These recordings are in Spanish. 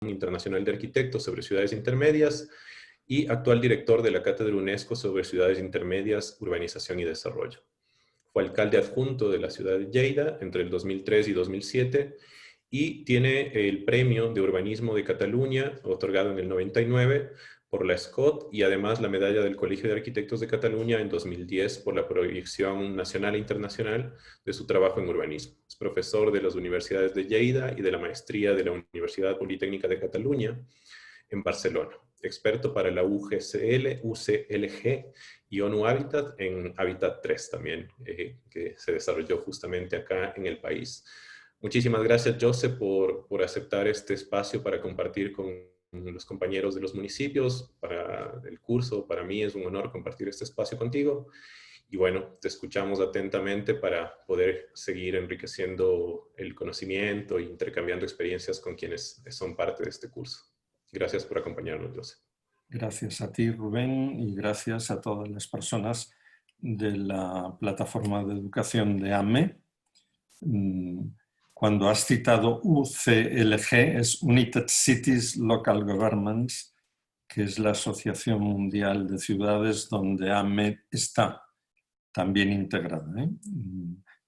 Internacional de Arquitectos sobre Ciudades Intermedias y actual director de la Cátedra UNESCO sobre Ciudades Intermedias, Urbanización y Desarrollo. Fue alcalde adjunto de la ciudad de Lleida entre el 2003 y 2007 y tiene el Premio de Urbanismo de Cataluña, otorgado en el 99 por la SCOT, y además la Medalla del Colegio de Arquitectos de Cataluña en 2010 por la proyección nacional e internacional de su trabajo en urbanismo. Es profesor de las universidades de Lleida y de la maestría de la Universidad Politécnica de Cataluña en Barcelona. Experto para la UGCL, UCLG y ONU Habitat en Habitat 3 también, que se desarrolló justamente acá en el país. Muchísimas gracias, Joseph, por aceptar este espacio para compartir con los compañeros de los municipios para el curso. Para mí es un honor compartir este espacio contigo. Y bueno, te escuchamos atentamente para poder seguir enriqueciendo el conocimiento e intercambiando experiencias con quienes son parte de este curso. Gracias por acompañarnos, Joseph. Gracias a ti, Rubén, y gracias a todas las personas de la plataforma de educación de AME. Cuando has citado UCLG, es United Cities Local Governments, que es la Asociación Mundial de Ciudades donde AME está también integrada.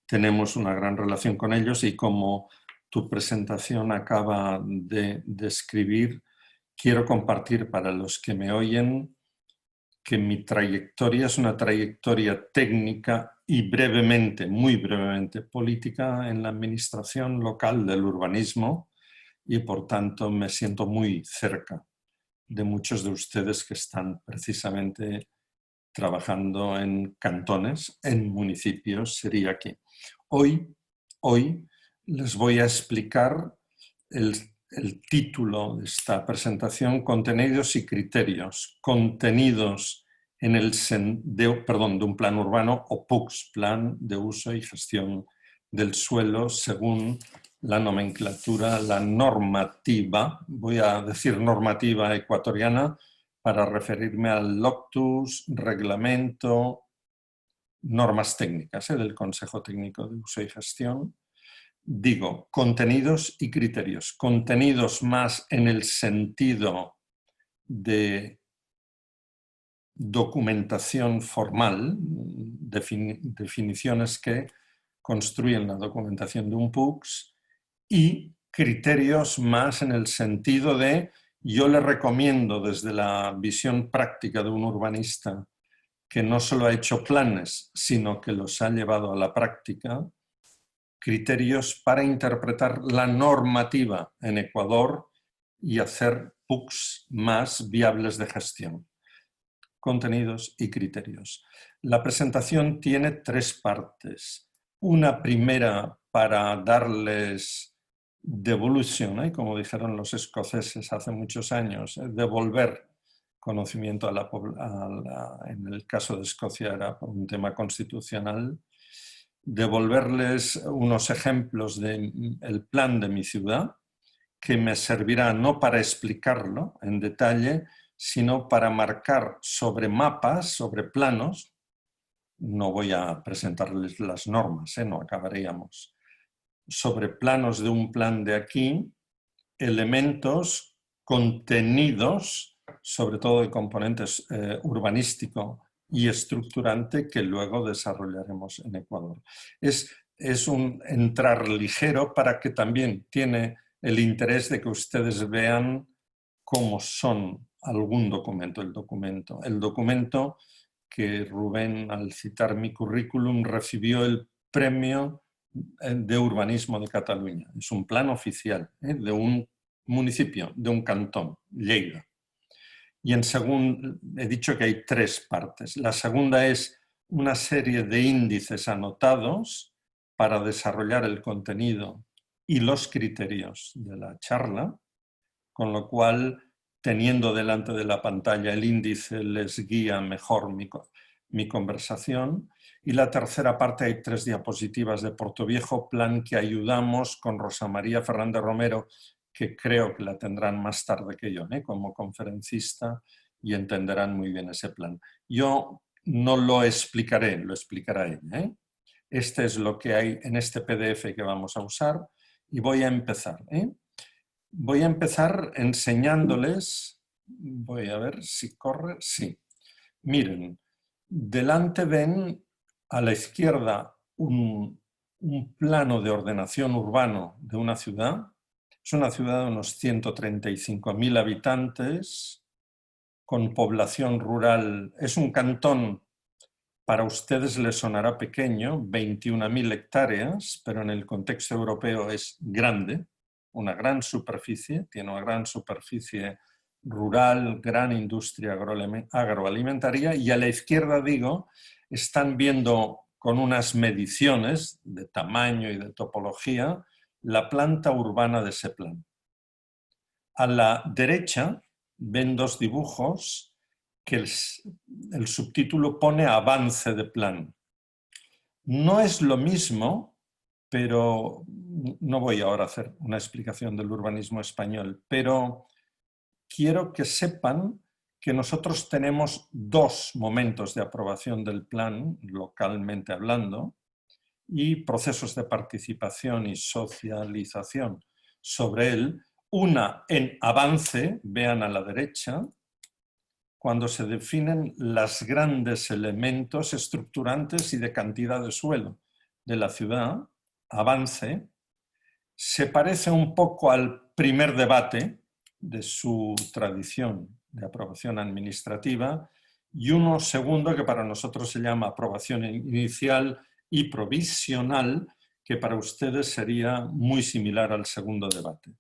Tenemos una gran relación con ellos y como tu presentación acaba de describir, quiero compartir para los que me oyen que mi trayectoria es una trayectoria técnica y brevemente, muy brevemente, política en la administración local del urbanismo y por tanto me siento muy cerca de muchos de ustedes que están precisamente trabajando en cantones, en municipios, sería aquí. Hoy les voy a explicar el título de esta presentación, Contenidos y Criterios. Contenidos en el de un plan urbano o PUCS, Plan de Uso y Gestión del Suelo, según la nomenclatura, la normativa, voy a decir normativa ecuatoriana, para referirme al LOCTUS, reglamento, normas técnicas del Consejo Técnico de Uso y Gestión. Digo, contenidos y criterios. Contenidos más en el sentido de documentación formal, definiciones que construyen la documentación de un PUCS, y criterios más en el sentido de yo le recomiendo desde la visión práctica de un urbanista que no solo ha hecho planes, sino que los ha llevado a la práctica, criterios para interpretar la normativa en Ecuador y hacer PUCS más viables de gestión. Contenidos y criterios. La presentación tiene 3 partes. Una primera para darles devolución, como dijeron los escoceses hace muchos años, devolver conocimiento en el caso de Escocia era por un tema constitucional, devolverles unos ejemplos del plan de mi ciudad, que me servirá no para explicarlo en detalle, sino para marcar sobre mapas, sobre planos. No voy a presentarles las normas, no acabaríamos. Sobre planos de un plan de aquí, elementos, contenidos, sobre todo de componentes urbanístico y estructurante, que luego desarrollaremos en Ecuador. Es un entrar ligero para que también tiene el interés de que ustedes vean cómo son algún documento. El documento que Rubén, al citar mi currículum, recibió el Premio de Urbanismo de Cataluña. Es un plan oficial de un municipio, de un cantón, Lleida. Y he dicho que hay 3 partes. La segunda es una serie de índices anotados para desarrollar el contenido y los criterios de la charla, con lo cual, teniendo delante de la pantalla el índice, les guía mejor mi conversación. Y la tercera parte, hay 3 diapositivas de Portoviejo, plan que ayudamos con Rosa María Fernández Romero, que creo que la tendrán más tarde que yo, como conferencista, y entenderán muy bien ese plan. Yo no lo explicaré, lo explicará ella. Este es lo que hay en este PDF que vamos a usar y voy a empezar. Voy a empezar enseñándoles, voy a ver si corre, sí. Miren, delante ven a la izquierda un plano de ordenación urbano de una ciudad. Es una ciudad de unos 135.000 habitantes, con población rural. Es un cantón, para ustedes les sonará pequeño, 21.000 hectáreas, pero en el contexto europeo es grande, una gran superficie, tiene una gran superficie rural, gran industria agroalimentaria, y a la izquierda, digo, están viendo con unas mediciones de tamaño y de topología la planta urbana de ese plan. A la derecha ven dos dibujos que el subtítulo pone avance de plan. No es lo mismo, pero no voy ahora a hacer una explicación del urbanismo español, pero quiero que sepan que nosotros tenemos dos momentos de aprobación del plan, localmente hablando, y procesos de participación y socialización sobre él. Una en avance, vean a la derecha, cuando se definen los grandes elementos estructurantes y de cantidad de suelo de la ciudad, avance, se parece un poco al primer debate de su tradición de aprobación administrativa, y uno segundo que para nosotros se llama aprobación inicial y provisional, que para ustedes sería muy similar al segundo debate.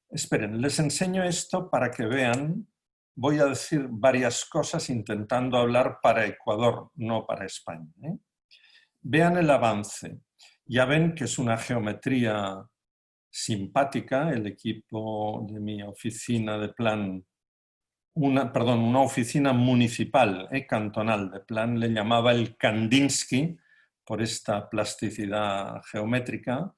Esperen, les enseño esto para que vean. Voy a decir varias cosas intentando hablar para Ecuador, no para España, ¿eh? Vean el avance. Ya ven que es una geometría simpática. El equipo de mi oficina de plan, una oficina municipal, cantonal de plan, le llamaba el Kandinsky por esta plasticidad geométrica.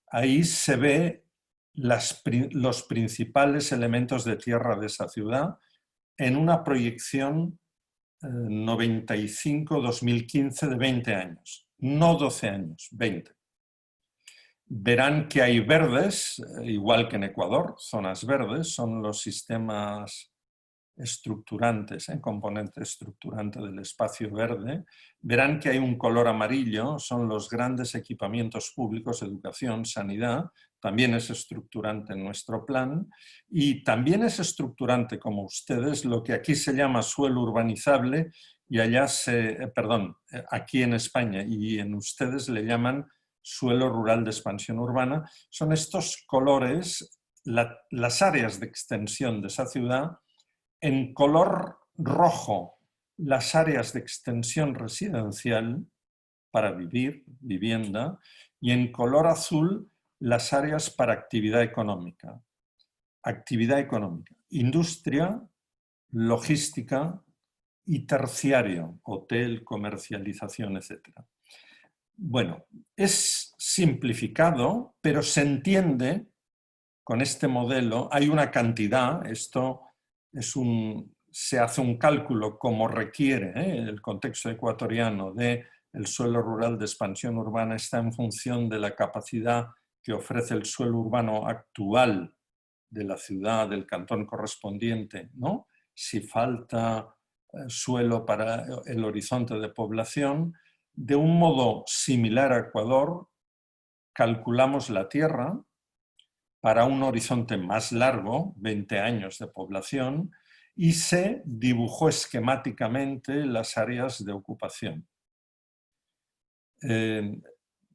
Ahí se ve los principales elementos de tierra de esa ciudad en una proyección 95-2015 de 20 años, no 12 años, 20. Verán que hay verdes, igual que en Ecuador, zonas verdes, son los sistemas estructurantes, componente estructurante del espacio verde. Verán que hay un color amarillo, son los grandes equipamientos públicos, educación, sanidad, también es estructurante en nuestro plan, y también es estructurante, como ustedes, lo que aquí se llama suelo urbanizable, y allá aquí en España y en ustedes le llaman suelo rural de expansión urbana. Son estos colores, las áreas de extensión de esa ciudad. En color rojo, las áreas de extensión residencial para vivir, vivienda, y en color azul, las áreas para actividad económica. Actividad económica, industria, logística y terciario, hotel, comercialización, etc. Bueno, es simplificado, pero se entiende con este modelo. Hay una cantidad, esto se hace un cálculo como requiere el contexto ecuatoriano de el suelo rural de expansión urbana, está en función de la capacidad que ofrece el suelo urbano actual de la ciudad, del cantón correspondiente, ¿no? Si falta suelo para el horizonte de población, de un modo similar a Ecuador, calculamos la tierra para un horizonte más largo, 20 años de población, y se dibujó esquemáticamente las áreas de ocupación.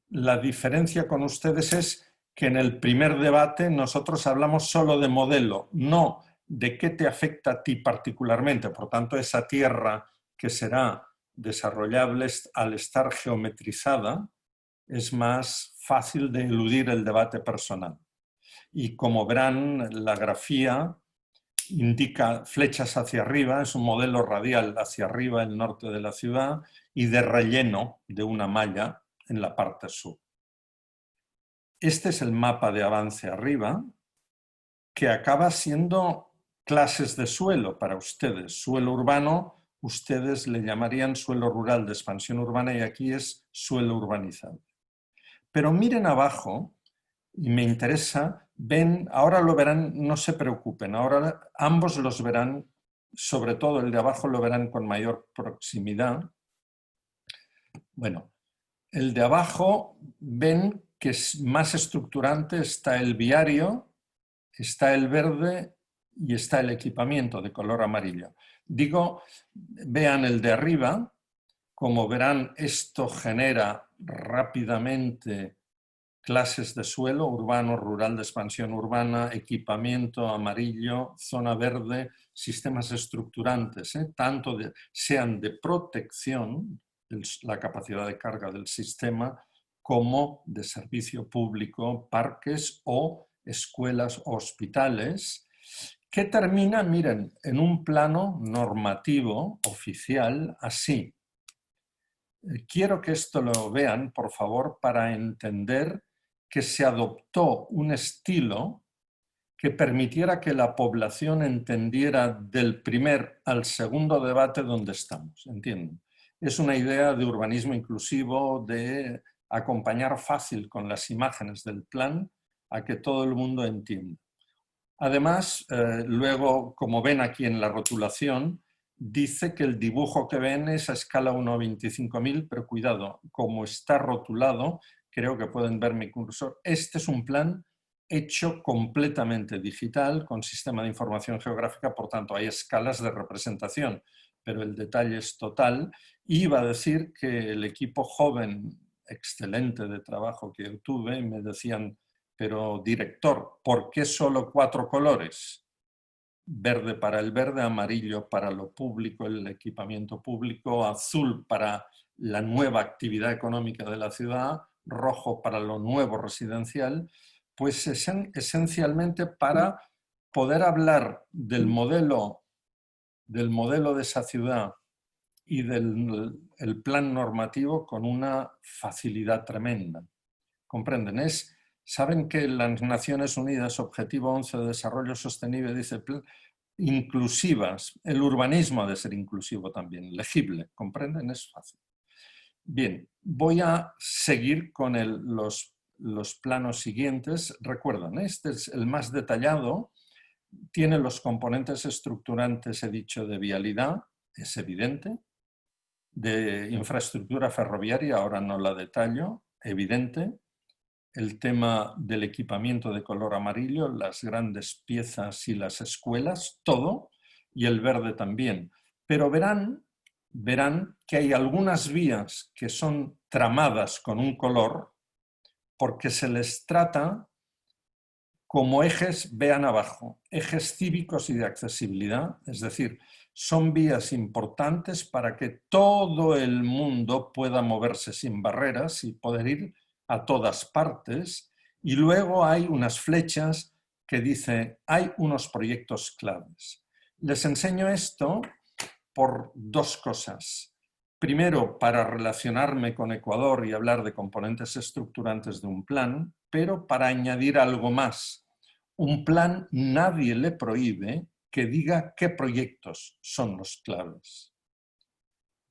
La diferencia con ustedes es que en el primer debate nosotros hablamos solo de modelo, no de qué te afecta a ti particularmente. Por tanto, esa tierra que será desarrollable al estar geometrizada es más fácil de eludir el debate personal. Y como verán, la grafía indica flechas hacia arriba, es un modelo radial hacia arriba, el norte de la ciudad, y de relleno de una malla en la parte sur. Este es el mapa de avance arriba, que acaba siendo clases de suelo para ustedes. Suelo urbano, ustedes le llamarían suelo rural de expansión urbana, y aquí es suelo urbanizable. Pero miren abajo, y me interesa ven, ahora lo verán, no se preocupen, ahora ambos los verán, sobre todo el de abajo lo verán con mayor proximidad. Bueno, el de abajo ven que es más estructurante, está el viario, está el verde y está el equipamiento de color amarillo. Digo, vean el de arriba, como verán, esto genera rápidamente clases de suelo, urbano, rural de expansión urbana, equipamiento amarillo, zona verde, sistemas estructurantes, tanto sean de protección, la capacidad de carga del sistema, como de servicio público, parques o escuelas o hospitales, que termina, miren, en un plano normativo oficial así. Quiero que esto lo vean, por favor, para entender que se adoptó un estilo que permitiera que la población entendiera del primer al segundo debate dónde estamos, ¿entienden? Es una idea de urbanismo inclusivo, de acompañar fácil con las imágenes del plan a que todo el mundo entienda. Además, luego, como ven aquí en la rotulación, dice que el dibujo que ven es a escala 1 a 25.000, pero cuidado, como está rotulado, creo que pueden ver mi cursor, este es un plan hecho completamente digital con sistema de información geográfica, por tanto hay escalas de representación, pero el detalle es total. Y iba a decir que el equipo joven excelente de trabajo que yo tuve, me decían, pero director, ¿por qué solo 4 colores? Verde para el verde, amarillo para lo público, el equipamiento público, azul para la nueva actividad económica de la ciudad, rojo para lo nuevo residencial, pues esencialmente para poder hablar del modelo de esa ciudad y del plan normativo con una facilidad tremenda. ¿Comprenden? Saben que las Naciones Unidas, Objetivo 11 de Desarrollo Sostenible, dice inclusivas. El urbanismo ha de ser inclusivo también, legible. ¿Comprenden? Es fácil. Bien, voy a seguir con los planos siguientes. Recuerdan, este es el más detallado. Tiene los componentes estructurantes, he dicho, de vialidad, es evidente. De infraestructura ferroviaria, ahora no la detallo, evidente. El tema del equipamiento de color amarillo, las grandes piezas y las escuelas, todo, y el verde también. Pero verán que hay algunas vías que son tramadas con un color porque se les trata como ejes, vean abajo, ejes cívicos y de accesibilidad, es decir, son vías importantes para que todo el mundo pueda moverse sin barreras y poder ir a todas partes. Y luego hay unas flechas que dicen, hay unos proyectos claves. Les enseño esto por 2 cosas. Primero, para relacionarme con Ecuador y hablar de componentes estructurantes de un plan, pero para añadir algo más. Un plan nadie le prohíbe que diga qué proyectos son los claves.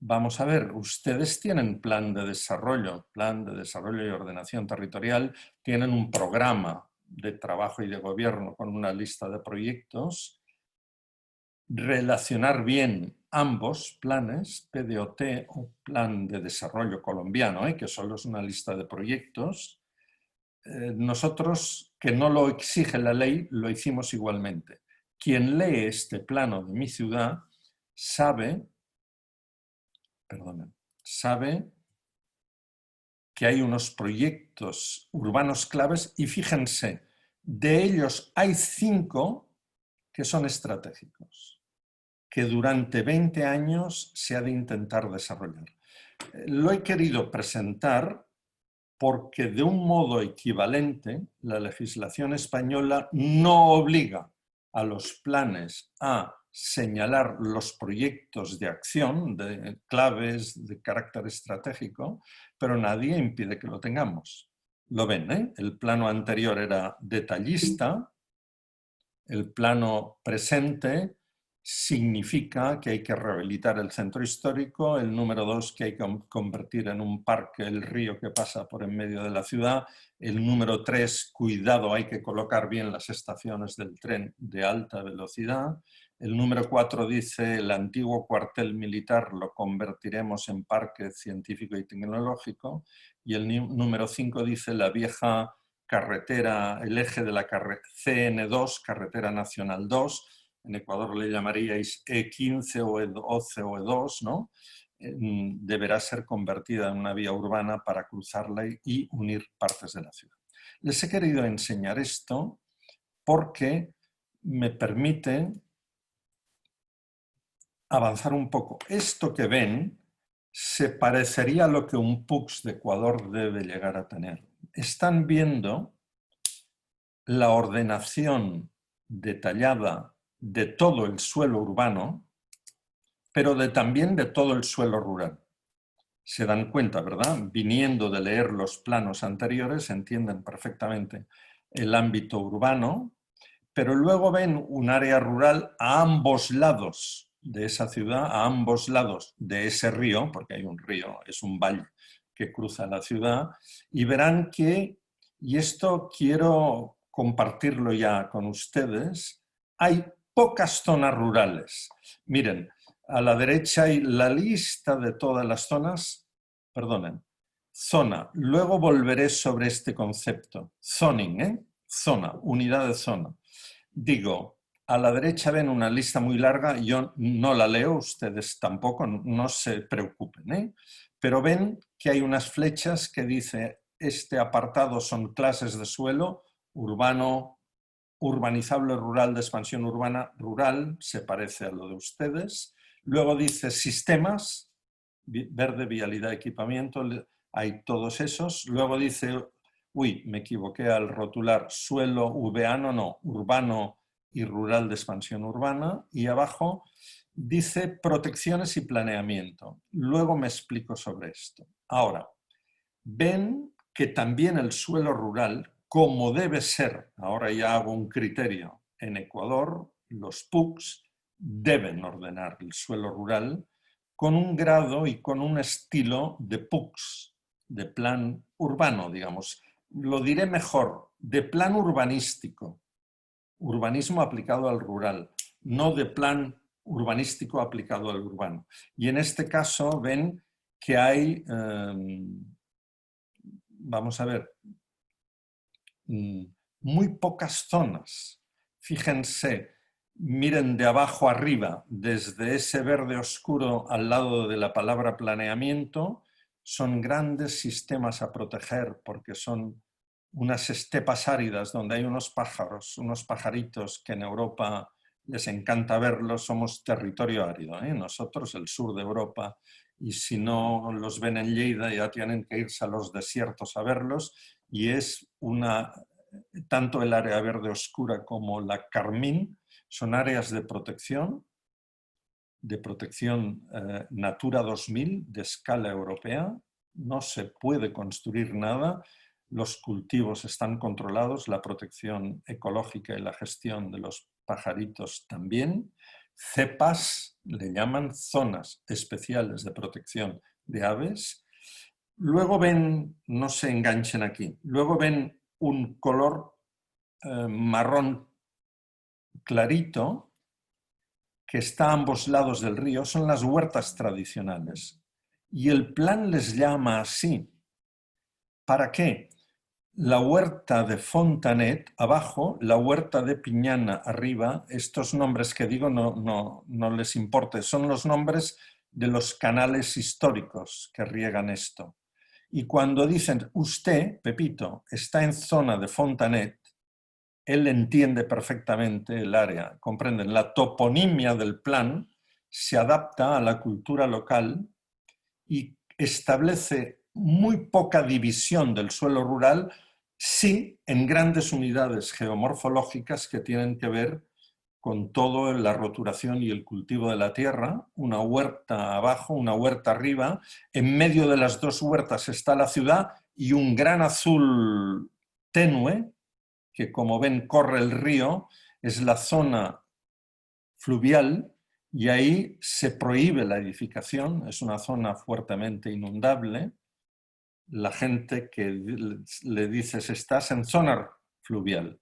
Vamos a ver, ustedes tienen plan de desarrollo y ordenación territorial, tienen un programa de trabajo y de gobierno con una lista de proyectos. Relacionar bien ambos planes, PDOT o Plan de Desarrollo Colombiano, que solo es una lista de proyectos, nosotros, que no lo exige la ley, lo hicimos igualmente. Quien lee este plano de mi ciudad sabe que hay unos proyectos urbanos claves y fíjense, de ellos hay 5 que son estratégicos, que durante 20 años se ha de intentar desarrollar. Lo he querido presentar porque de un modo equivalente la legislación española no obliga a los planes a señalar los proyectos de acción, de claves de carácter estratégico, pero nadie impide que lo tengamos. Lo ven, ¿eh? El plano anterior era detallista, el plano presente significa que hay que rehabilitar el centro histórico, el número 2 que hay que convertir en un parque el río que pasa por en medio de la ciudad, El número 3, cuidado, hay que colocar bien las estaciones del tren de alta velocidad. El número 4 dice, el antiguo cuartel militar lo convertiremos en parque científico y tecnológico. Y el número 5 dice, la vieja carretera, el eje de la CN2, Carretera Nacional 2, en Ecuador le llamaríais E15 o E12 o E2, ¿no? Deberá ser convertida en una vía urbana para cruzarla y unir partes de la ciudad. Les he querido enseñar esto porque me permite avanzar un poco. Esto que ven se parecería a lo que un PUCS de Ecuador debe llegar a tener. Están viendo la ordenación detallada de todo el suelo urbano, pero también de todo el suelo rural. Se dan cuenta, ¿verdad? Viniendo de leer los planos anteriores, entienden perfectamente el ámbito urbano, pero luego ven un área rural a ambos lados de esa ciudad, a ambos lados de ese río, porque hay un río, es un valle que cruza la ciudad, y verán que, y esto quiero compartirlo ya con ustedes, hay pocas zonas rurales. Miren, a la derecha hay la lista de todas las zonas, perdonen, zona, luego volveré sobre este concepto, zoning, zona, unidad de zona. Digo, a la derecha ven una lista muy larga, yo no la leo, ustedes tampoco, no se preocupen, pero ven que hay unas flechas que dice, este apartado son clases de suelo, urbano, urbanizable rural, de expansión urbana rural, se parece a lo de ustedes. Luego dice sistemas, verde, vialidad, equipamiento, hay todos esos. Luego dice, uy, me equivoqué al rotular, suelo urbano, no, urbano y rural de expansión urbana. Y abajo dice protecciones y planeamiento. Luego me explico sobre esto. Ahora, ven que también el suelo rural, como debe ser, ahora ya hago un criterio, en Ecuador los PUCs deben ordenar el suelo rural con un grado y con un estilo de PUCs, de plan urbano, digamos. Lo diré mejor, de plan urbanístico, urbanismo aplicado al rural, no de plan urbanístico aplicado al urbano. Y en este caso ven que hay... vamos a ver, muy pocas zonas. Fíjense, miren de abajo arriba, desde ese verde oscuro al lado de la palabra planeamiento, son grandes sistemas a proteger porque son unas estepas áridas donde hay unos pájaros, unos pajaritos que en Europa les encanta verlos, somos territorio árido, nosotros el sur de Europa, y si no los ven en Lleida ya tienen que irse a los desiertos a verlos, y es tanto el área verde oscura como la carmín son áreas de protección Natura 2000 de escala europea. No se puede construir nada, los cultivos están controlados, la protección ecológica y la gestión de los pajaritos también. Cepas le llaman zonas especiales de protección de aves. Luego ven, no se enganchen aquí, luego ven un color marrón clarito que está a ambos lados del río, son las huertas tradicionales. Y el plan les llama así. ¿Para qué? La huerta de Fontanet abajo, la huerta de Piñana arriba, estos nombres que digo no les importe, son los nombres de los canales históricos que riegan esto. Y cuando dicen, usted, Pepito, está en zona de Fontanet, él entiende perfectamente el área, comprenden, la toponimia del plan se adapta a la cultura local y establece muy poca división del suelo rural, sí en grandes unidades geomorfológicas que tienen que ver con toda la roturación y el cultivo de la tierra, una huerta abajo, una huerta arriba, en medio de las dos huertas está la ciudad y un gran azul tenue, que como ven corre el río, es la zona fluvial y ahí se prohíbe la edificación, es una zona fuertemente inundable la gente que le dices estás en zona fluvial.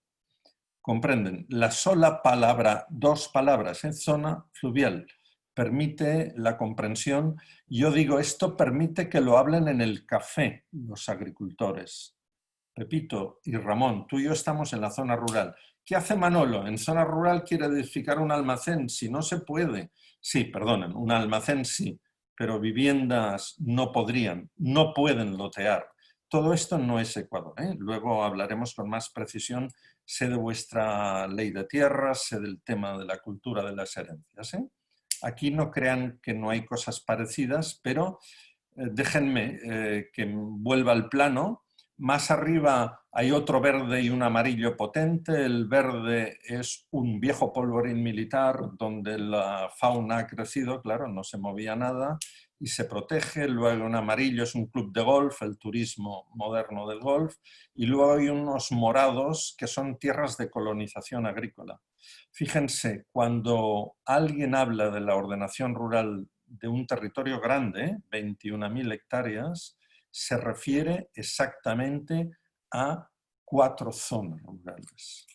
¿Comprenden? La sola palabra, dos palabras en zona fluvial, permite la comprensión. Yo digo, esto permite que lo hablen en el café los agricultores. Pepito y Ramón, tú y yo estamos en la zona rural. ¿Qué hace Manolo? En zona rural quiere edificar un almacén, si no se puede. Sí, perdonen, un almacén sí, pero viviendas no podrían, no pueden lotear. Todo esto no es Ecuador, ¿eh? Luego hablaremos con más precisión. Sé de vuestra ley de tierras, sé del tema de la cultura de las herencias, ¿eh? Aquí no crean que no hay cosas parecidas, pero déjenme que vuelva al plano. Más arriba hay otro verde y un amarillo potente. El verde es un viejo polvorín militar donde la fauna ha crecido, claro, no se movía nada y se protege. Luego un amarillo es un club de golf, el turismo moderno del golf. Y luego hay unos morados que son tierras de colonización agrícola. Fíjense, cuando alguien habla de la ordenación rural de un territorio grande, 21.000 hectáreas, se refiere exactamente a 4 zonas rurales.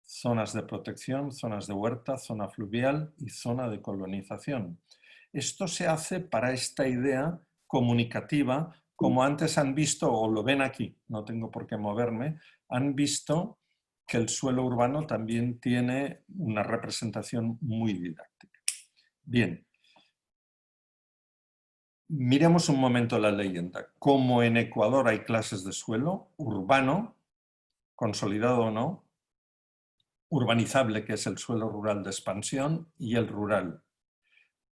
Zonas de protección, zonas de huerta, zona fluvial y zona de colonización. Esto se hace para esta idea comunicativa, como antes han visto, o lo ven aquí, no tengo por qué moverme, han visto que el suelo urbano también tiene una representación muy didáctica. Bien. Miremos un momento la leyenda. Como en Ecuador hay clases de suelo, urbano, consolidado o no, urbanizable, que es el suelo rural de expansión, y el rural.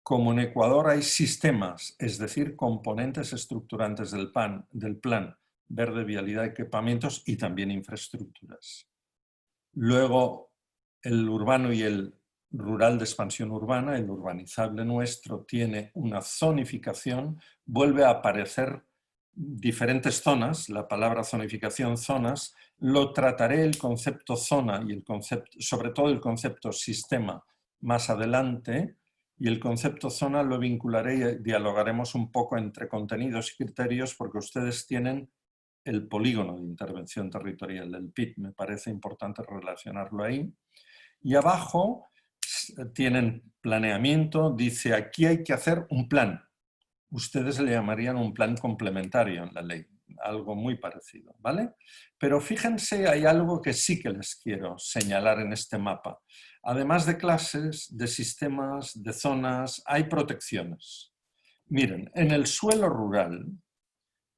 Como en Ecuador hay sistemas, es decir, componentes estructurantes del plan verde, vialidad, equipamientos y también infraestructuras. Luego, el urbano y el rural de expansión urbana, el urbanizable nuestro, tiene una zonificación, vuelve a aparecer diferentes zonas, la palabra zonificación, zonas, lo trataré el concepto zona y el concepto, sobre todo el concepto sistema más adelante, y el concepto zona lo vincularé y dialogaremos un poco entre contenidos y criterios porque ustedes tienen el polígono de intervención territorial, el PIT, me parece importante relacionarlo ahí. Y abajo tienen planeamiento, dice aquí hay que hacer un plan. Ustedes le llamarían un plan complementario en la ley, algo muy parecido, ¿vale? Pero fíjense, hay algo que sí que les quiero señalar en este mapa. Además de clases, de sistemas, de zonas, hay protecciones. Miren, en el suelo rural,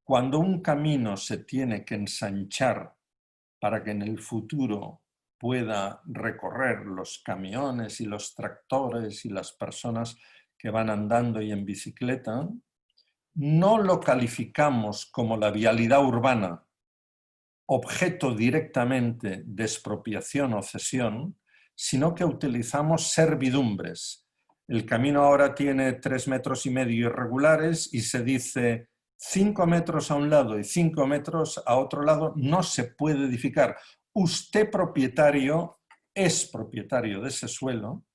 cuando un camino se tiene que ensanchar para que en el futuro pueda recorrer los camiones y los tractores y las personas que van andando y en bicicleta, no lo calificamos como la vialidad urbana, objeto directamente de expropiación o cesión, sino que utilizamos servidumbres. El camino ahora tiene 3,5 metros irregulares y se dice 5 metros a un lado y 5 metros a otro lado no se puede edificar. Usted propietario es propietario de ese suelo,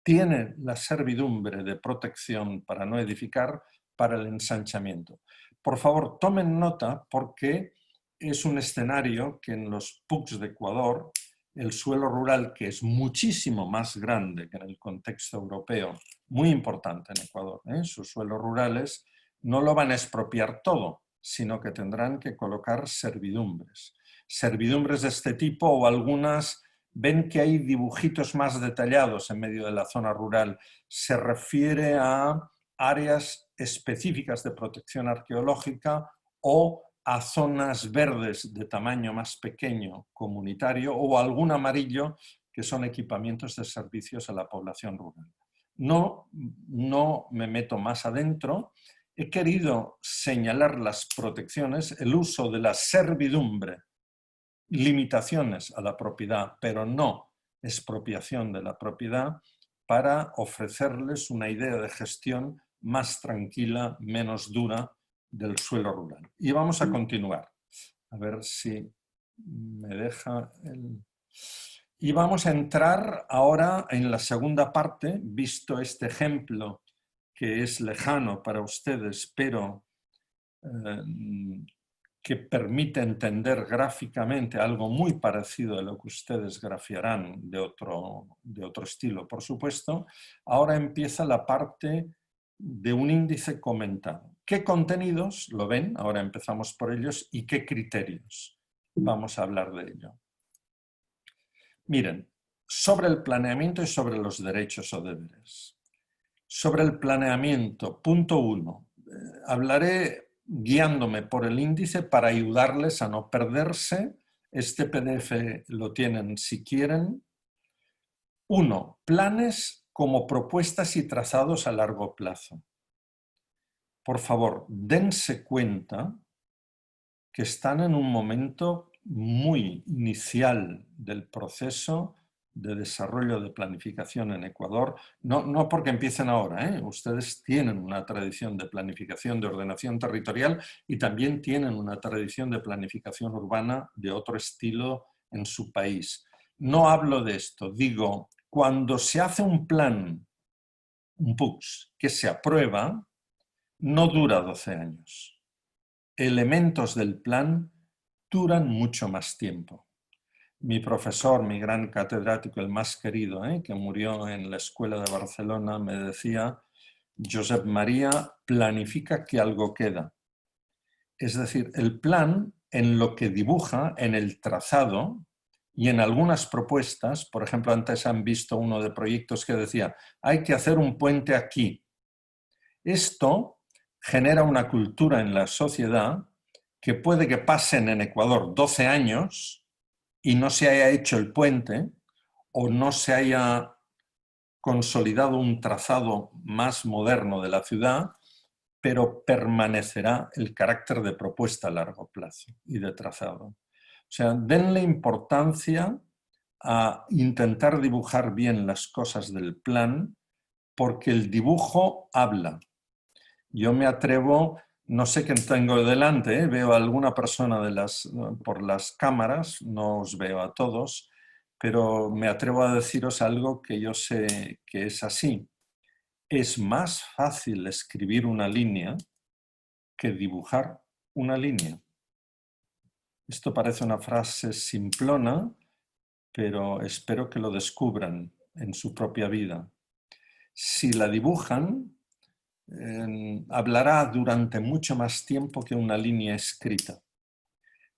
tiene la servidumbre de protección para no edificar para el ensanchamiento. Por favor, tomen nota porque es un escenario que en los PUCs de Ecuador, el suelo rural, que es muchísimo más grande que en el contexto europeo, muy importante en Ecuador, sus suelos rurales, no lo van a expropiar todo, sino que tendrán que colocar servidumbres. Servidumbres de este tipo o algunas, ven que hay dibujitos más detallados en medio de la zona rural. Se refiere a áreas específicas de protección arqueológica o a zonas verdes de tamaño más pequeño, comunitario, o algún amarillo que son equipamientos de servicios a la población rural. No me meto más adentro. He querido señalar las protecciones, el uso de la servidumbre, limitaciones a la propiedad, pero no expropiación de la propiedad, para ofrecerles una idea de gestión más tranquila, menos dura del suelo rural. Y vamos a continuar. A ver si me deja el... Y vamos a entrar ahora en la segunda parte, visto este ejemplo que es lejano para ustedes, pero que permite entender gráficamente algo muy parecido a lo que ustedes grafiarán de otro estilo, por supuesto. Ahora empieza la parte de un índice comentado. ¿Qué contenidos, lo ven? Ahora empezamos por ellos. ¿Y qué criterios? Vamos a hablar de ello. Miren, sobre el planeamiento y sobre los derechos o deberes. Sobre el planeamiento, punto 1. Hablaré guiándome por el índice para ayudarles a no perderse. Este PDF lo tienen si quieren. 1. Planes como propuestas y trazados a largo plazo. Por favor, dense cuenta que están en un momento muy inicial del proceso de desarrollo de planificación en Ecuador, no porque empiecen ahora, ustedes tienen una tradición de planificación de ordenación territorial y también tienen una tradición de planificación urbana de otro estilo en su país. No hablo de esto, digo, cuando se hace un plan, un PUCS, que se aprueba, no dura 12 años. Elementos del plan duran mucho más tiempo. Mi profesor, mi gran catedrático, el más querido, que murió en la Escuela de Barcelona, me decía, Josep María, planifica que algo queda. Es decir, el plan en lo que dibuja, en el trazado y en algunas propuestas, por ejemplo, antes han visto uno de proyectos que decía, hay que hacer un puente aquí. Esto genera una cultura en la sociedad que puede que pasen en Ecuador 12 años y no se haya hecho el puente o no se haya consolidado un trazado más moderno de la ciudad, pero permanecerá el carácter de propuesta a largo plazo y de trazado. O sea, denle importancia a intentar dibujar bien las cosas del plan, porque el dibujo habla. Yo me atrevo, no sé quién tengo delante, veo a alguna persona por las cámaras, no os veo a todos, pero me atrevo a deciros algo que yo sé que es así. Es más fácil escribir una línea que dibujar una línea. Esto parece una frase simplona, pero espero que lo descubran en su propia vida. Si la dibujan, hablará durante mucho más tiempo que una línea escrita.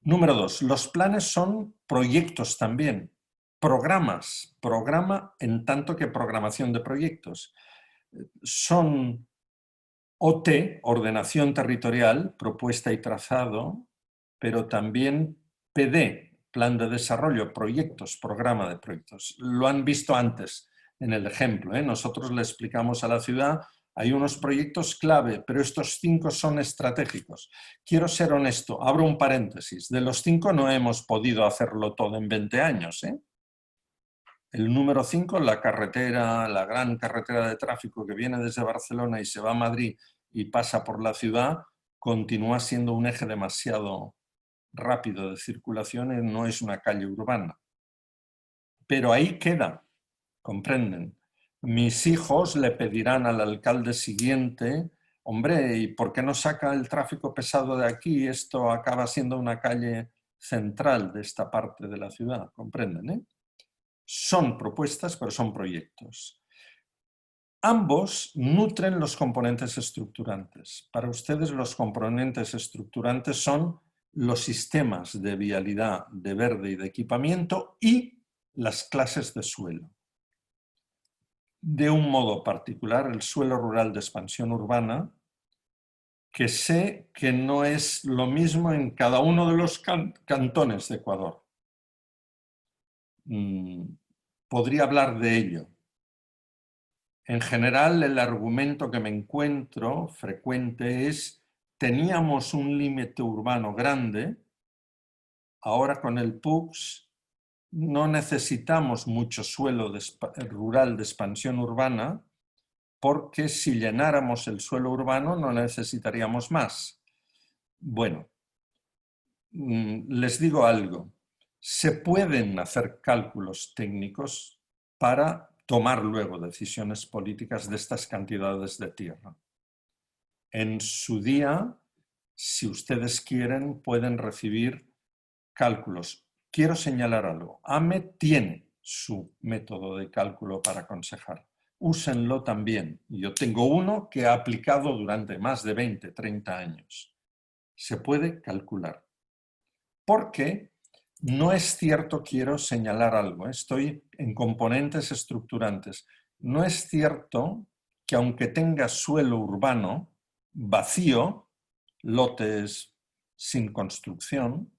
Número 2. Los planes son proyectos también. Programas. Programa en tanto que programación de proyectos. Son OT, ordenación territorial, propuesta y trazado, pero también PD, plan de desarrollo, proyectos, programa de proyectos. Lo han visto antes en el ejemplo. Nosotros le explicamos a la ciudad, hay unos proyectos clave, pero estos 5 son estratégicos. Quiero ser honesto, abro un paréntesis. De los 5 no hemos podido hacerlo todo en 20 años. El número 5, la carretera, la gran carretera de tráfico que viene desde Barcelona y se va a Madrid y pasa por la ciudad, continúa siendo un eje demasiado rápido de circulación y no es una calle urbana. Pero ahí queda, comprenden. Mis hijos le pedirán al alcalde siguiente, hombre, ¿y por qué no saca el tráfico pesado de aquí? Esto acaba siendo una calle central de esta parte de la ciudad, comprenden, Son propuestas, pero son proyectos. Ambos nutren los componentes estructurantes. Para ustedes los componentes estructurantes son los sistemas de vialidad, de verde y de equipamiento y las clases de suelo. De un modo particular, el suelo rural de expansión urbana, que sé que no es lo mismo en cada uno de los cantones de Ecuador. Podría hablar de ello. En general, el argumento que me encuentro frecuente es: teníamos un límite urbano grande, ahora con el PUCS no necesitamos mucho suelo rural de expansión urbana, porque si llenáramos el suelo urbano no necesitaríamos más. Bueno, les digo algo. Se pueden hacer cálculos técnicos para tomar luego decisiones políticas de estas cantidades de tierra. En su día Si ustedes quieren, pueden recibir cálculos. Quiero señalar algo. AME tiene su método de cálculo para aconsejar. Úsenlo también. Yo tengo uno que he aplicado durante más de 20, 30 años. Se puede calcular. Porque no es cierto, quiero señalar algo, estoy en componentes estructurantes. No es cierto que aunque tenga suelo urbano vacío, lotes sin construcción,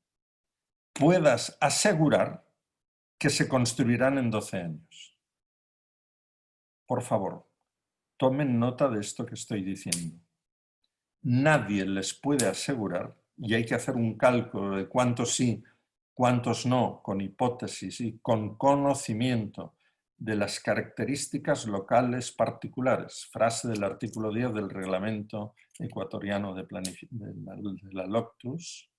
puedas asegurar que se construirán en 12 años. Por favor, tomen nota de esto que estoy diciendo. Nadie les puede asegurar, y hay que hacer un cálculo de cuántos sí, cuántos no, con hipótesis y con conocimiento de las características locales particulares, frase del artículo 10 del Reglamento Ecuatoriano de la LOCTUS,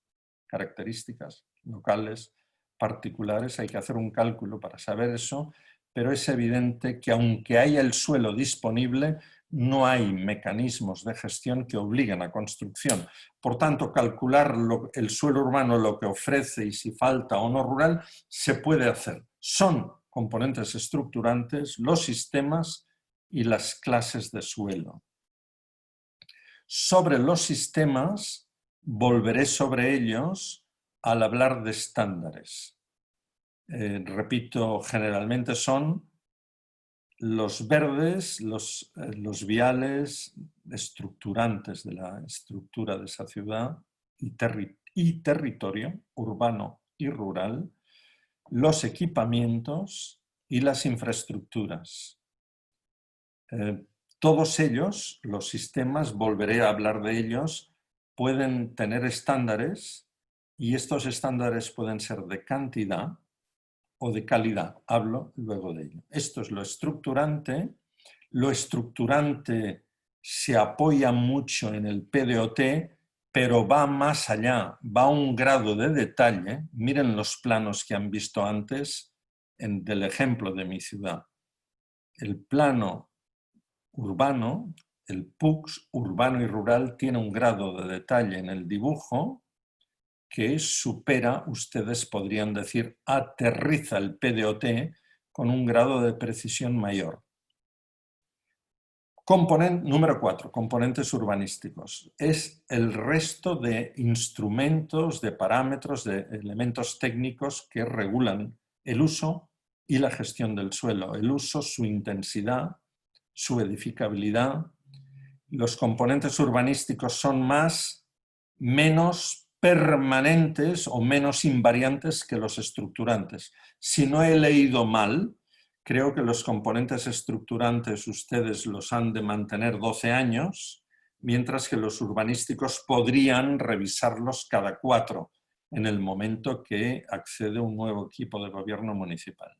características locales particulares, hay que hacer un cálculo para saber eso, pero es evidente que aunque haya el suelo disponible, no hay mecanismos de gestión que obliguen a construcción. Por tanto, calcular el suelo urbano, lo que ofrece y si falta o no rural, se puede hacer. Son componentes estructurantes los sistemas y las clases de suelo. Sobre los sistemas, volveré sobre ellos al hablar de estándares. Repito, generalmente son los verdes, los viales estructurantes de la estructura de esa ciudad y territorio urbano y rural, los equipamientos y las infraestructuras. Todos ellos, los sistemas, volveré a hablar de ellos, pueden tener estándares y estos estándares pueden ser de cantidad o de calidad. Hablo luego de ello. Esto es lo estructurante. Lo estructurante se apoya mucho en el PDOT, pero va más allá, va a un grado de detalle. Miren los planos que han visto antes del ejemplo de mi ciudad. El plano urbano, el PUCS, urbano y rural, tiene un grado de detalle en el dibujo que supera, ustedes podrían decir, aterriza el PDOT con un grado de precisión mayor. Número 4, componentes urbanísticos. Es el resto de instrumentos, de parámetros, de elementos técnicos que regulan el uso y la gestión del suelo. El uso, su intensidad, su edificabilidad. Los componentes urbanísticos son menos permanentes o menos invariantes que los estructurantes. Si no he leído mal, creo que los componentes estructurantes ustedes los han de mantener 12 años, mientras que los urbanísticos podrían revisarlos cada 4 en el momento que accede un nuevo equipo de gobierno municipal.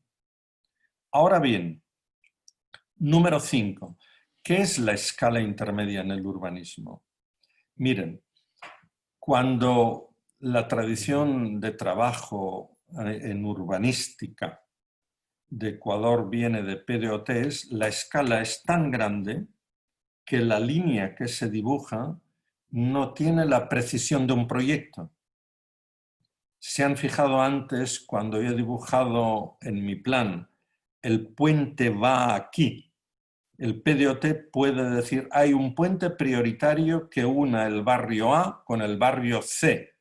Ahora bien, número 5. ¿Qué es la escala intermedia en el urbanismo? Miren, cuando la tradición de trabajo en urbanística de Ecuador viene de PDOTs, la escala es tan grande que la línea que se dibuja no tiene la precisión de un proyecto. ¿Se han fijado antes cuando yo he dibujado en mi plan el puente va aquí? El PDOT puede decir, hay un puente prioritario que una el barrio A con el barrio C,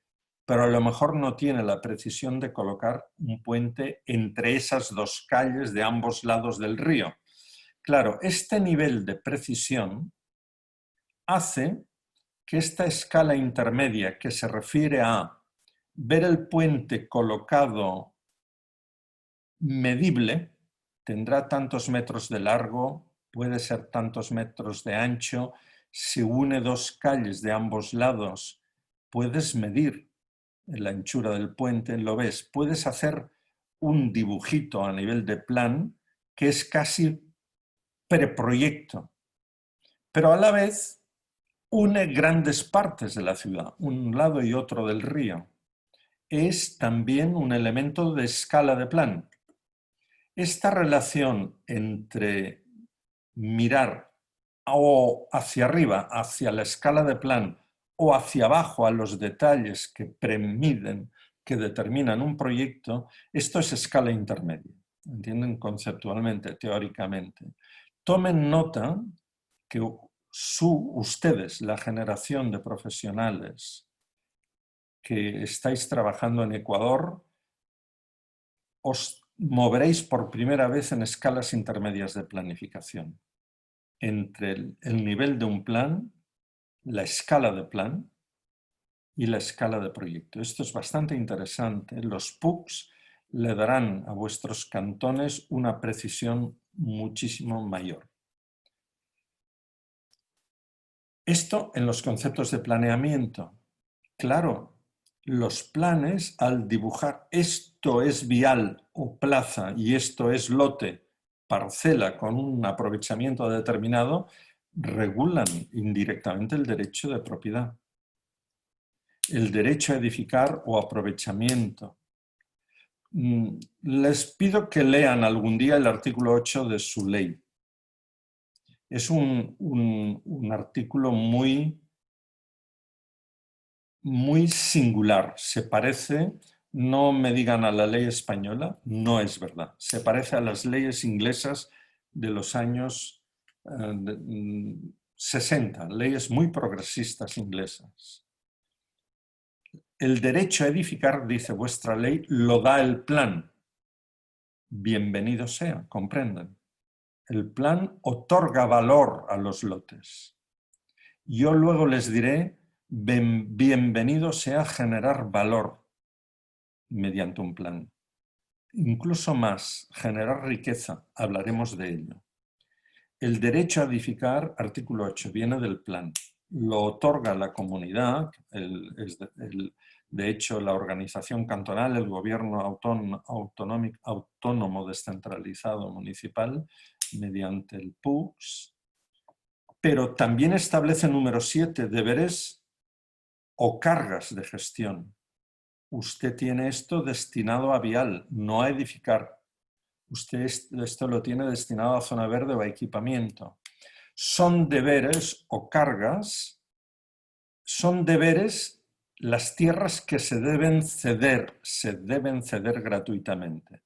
pero a lo mejor no tiene la precisión de colocar un puente entre esas dos calles de ambos lados del río. Claro, este nivel de precisión hace que esta escala intermedia que se refiere a ver el puente colocado medible, tendrá tantos metros de largo, puede ser tantos metros de ancho, si une dos calles de ambos lados, puedes medir la anchura del puente, lo ves, puedes hacer un dibujito a nivel de plan que es casi preproyecto, pero a la vez une grandes partes de la ciudad, un lado y otro del río. Es también un elemento de escala de plan. Esta relación entre mirar o hacia arriba, hacia la escala de plan, o hacia abajo a los detalles que premiden, que determinan un proyecto, esto es escala intermedia. ¿Entienden? Conceptualmente, teóricamente. Tomen nota que ustedes, la generación de profesionales que estáis trabajando en Ecuador, os moveréis por primera vez en escalas intermedias de planificación. Entre el nivel de un plan, la escala de plan y la escala de proyecto. Esto es bastante interesante. Los PUCs le darán a vuestros cantones una precisión muchísimo mayor. Esto en los conceptos de planeamiento. Claro, los planes al dibujar esto es vial o plaza y esto es lote, parcela con un aprovechamiento determinado, regulan indirectamente el derecho de propiedad. El derecho a edificar o aprovechamiento. Les pido que lean algún día el artículo 8 de su ley. Es un artículo muy singular. Se parece, no me digan a la ley española, no es verdad. Se parece a las leyes inglesas de los años 60, leyes muy progresistas inglesas. El derecho a edificar, dice vuestra ley, lo da el plan. Bienvenido sea, comprenden. El plan otorga valor a los lotes. Yo luego les diré, bienvenido sea generar valor mediante un plan. Incluso más, generar riqueza, hablaremos de ello. El derecho a edificar, artículo 8, viene del plan. Lo otorga la comunidad, de hecho la organización cantonal, el gobierno autónomo descentralizado municipal, mediante el PUCS, pero también establece número 7, deberes o cargas de gestión. Usted tiene esto destinado a vial, no a edificar. Usted esto lo tiene destinado a zona verde o a equipamiento. Son deberes o cargas, son deberes las tierras que se deben ceder gratuitamente.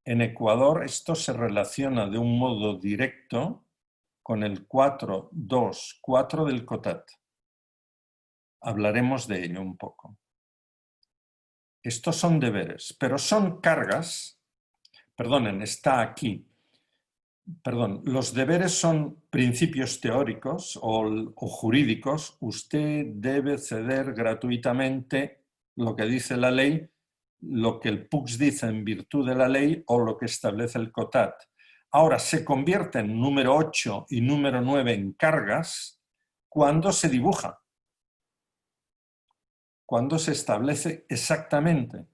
En Ecuador esto se relaciona de un modo directo con el 4.2.4 del COTAT. Hablaremos de ello un poco. Estos son deberes, pero son cargas, perdonen, está aquí. Perdón, los deberes son principios teóricos o jurídicos. Usted debe ceder gratuitamente lo que dice la ley, lo que el PUCS dice en virtud de la ley o lo que establece el COTAT. Ahora, se convierten número 8 y número 9 en cargas cuando se dibuja, cuando se establece exactamente.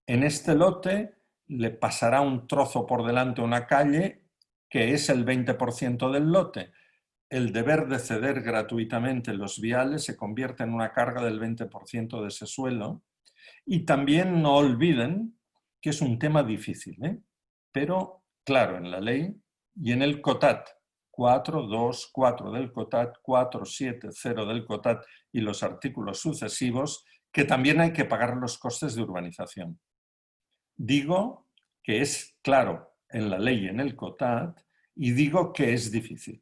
En este lote le pasará un trozo por delante a una calle que es el 20% del lote. El deber de ceder gratuitamente los viales se convierte en una carga del 20% de ese suelo. Y también no olviden que es un tema difícil, pero claro, en la ley y en el COTAT, 4.2.4 del COTAT, 4.7.0 del COTAT y los artículos sucesivos, que también hay que pagar los costes de urbanización. Digo que es claro en la ley y en el COTAT y digo que es difícil.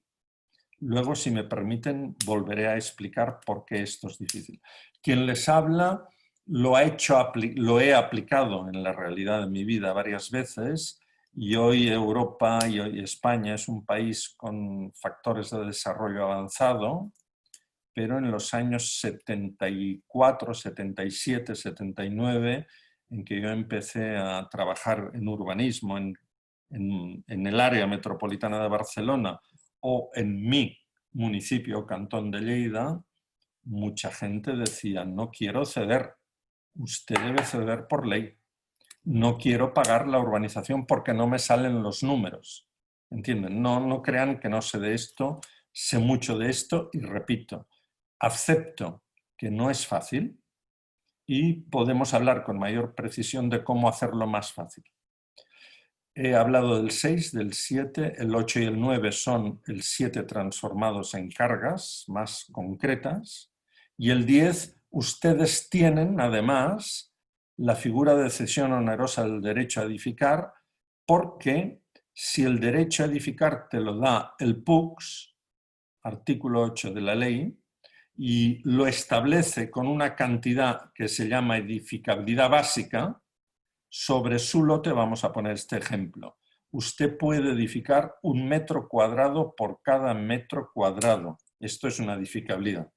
Luego, si me permiten, volveré a explicar por qué esto es difícil. Quien les habla lo he aplicado en la realidad de mi vida varias veces y hoy Europa y hoy España es un país con factores de desarrollo avanzado, pero en los años 74, 77, 79, en que yo empecé a trabajar en urbanismo en el área metropolitana de Barcelona o en mi municipio o cantón de Lleida, mucha gente decía, no quiero ceder, usted debe ceder por ley. No quiero pagar la urbanización porque no me salen los números. ¿Entienden? No crean que no sé de esto, sé mucho de esto y repito, acepto que no es fácil y podemos hablar con mayor precisión de cómo hacerlo más fácil. He hablado del 6, del 7, el 8 y el 9 son el 7 transformados en cargas más concretas Y el 10, ustedes tienen además la figura de cesión onerosa del derecho a edificar, porque si el derecho a edificar te lo da el PUCS, artículo 8 de la ley, y lo establece con una cantidad que se llama edificabilidad básica, sobre su lote vamos a poner este ejemplo. Usted puede edificar 1 metro cuadrado por cada metro cuadrado. Esto es una edificabilidad.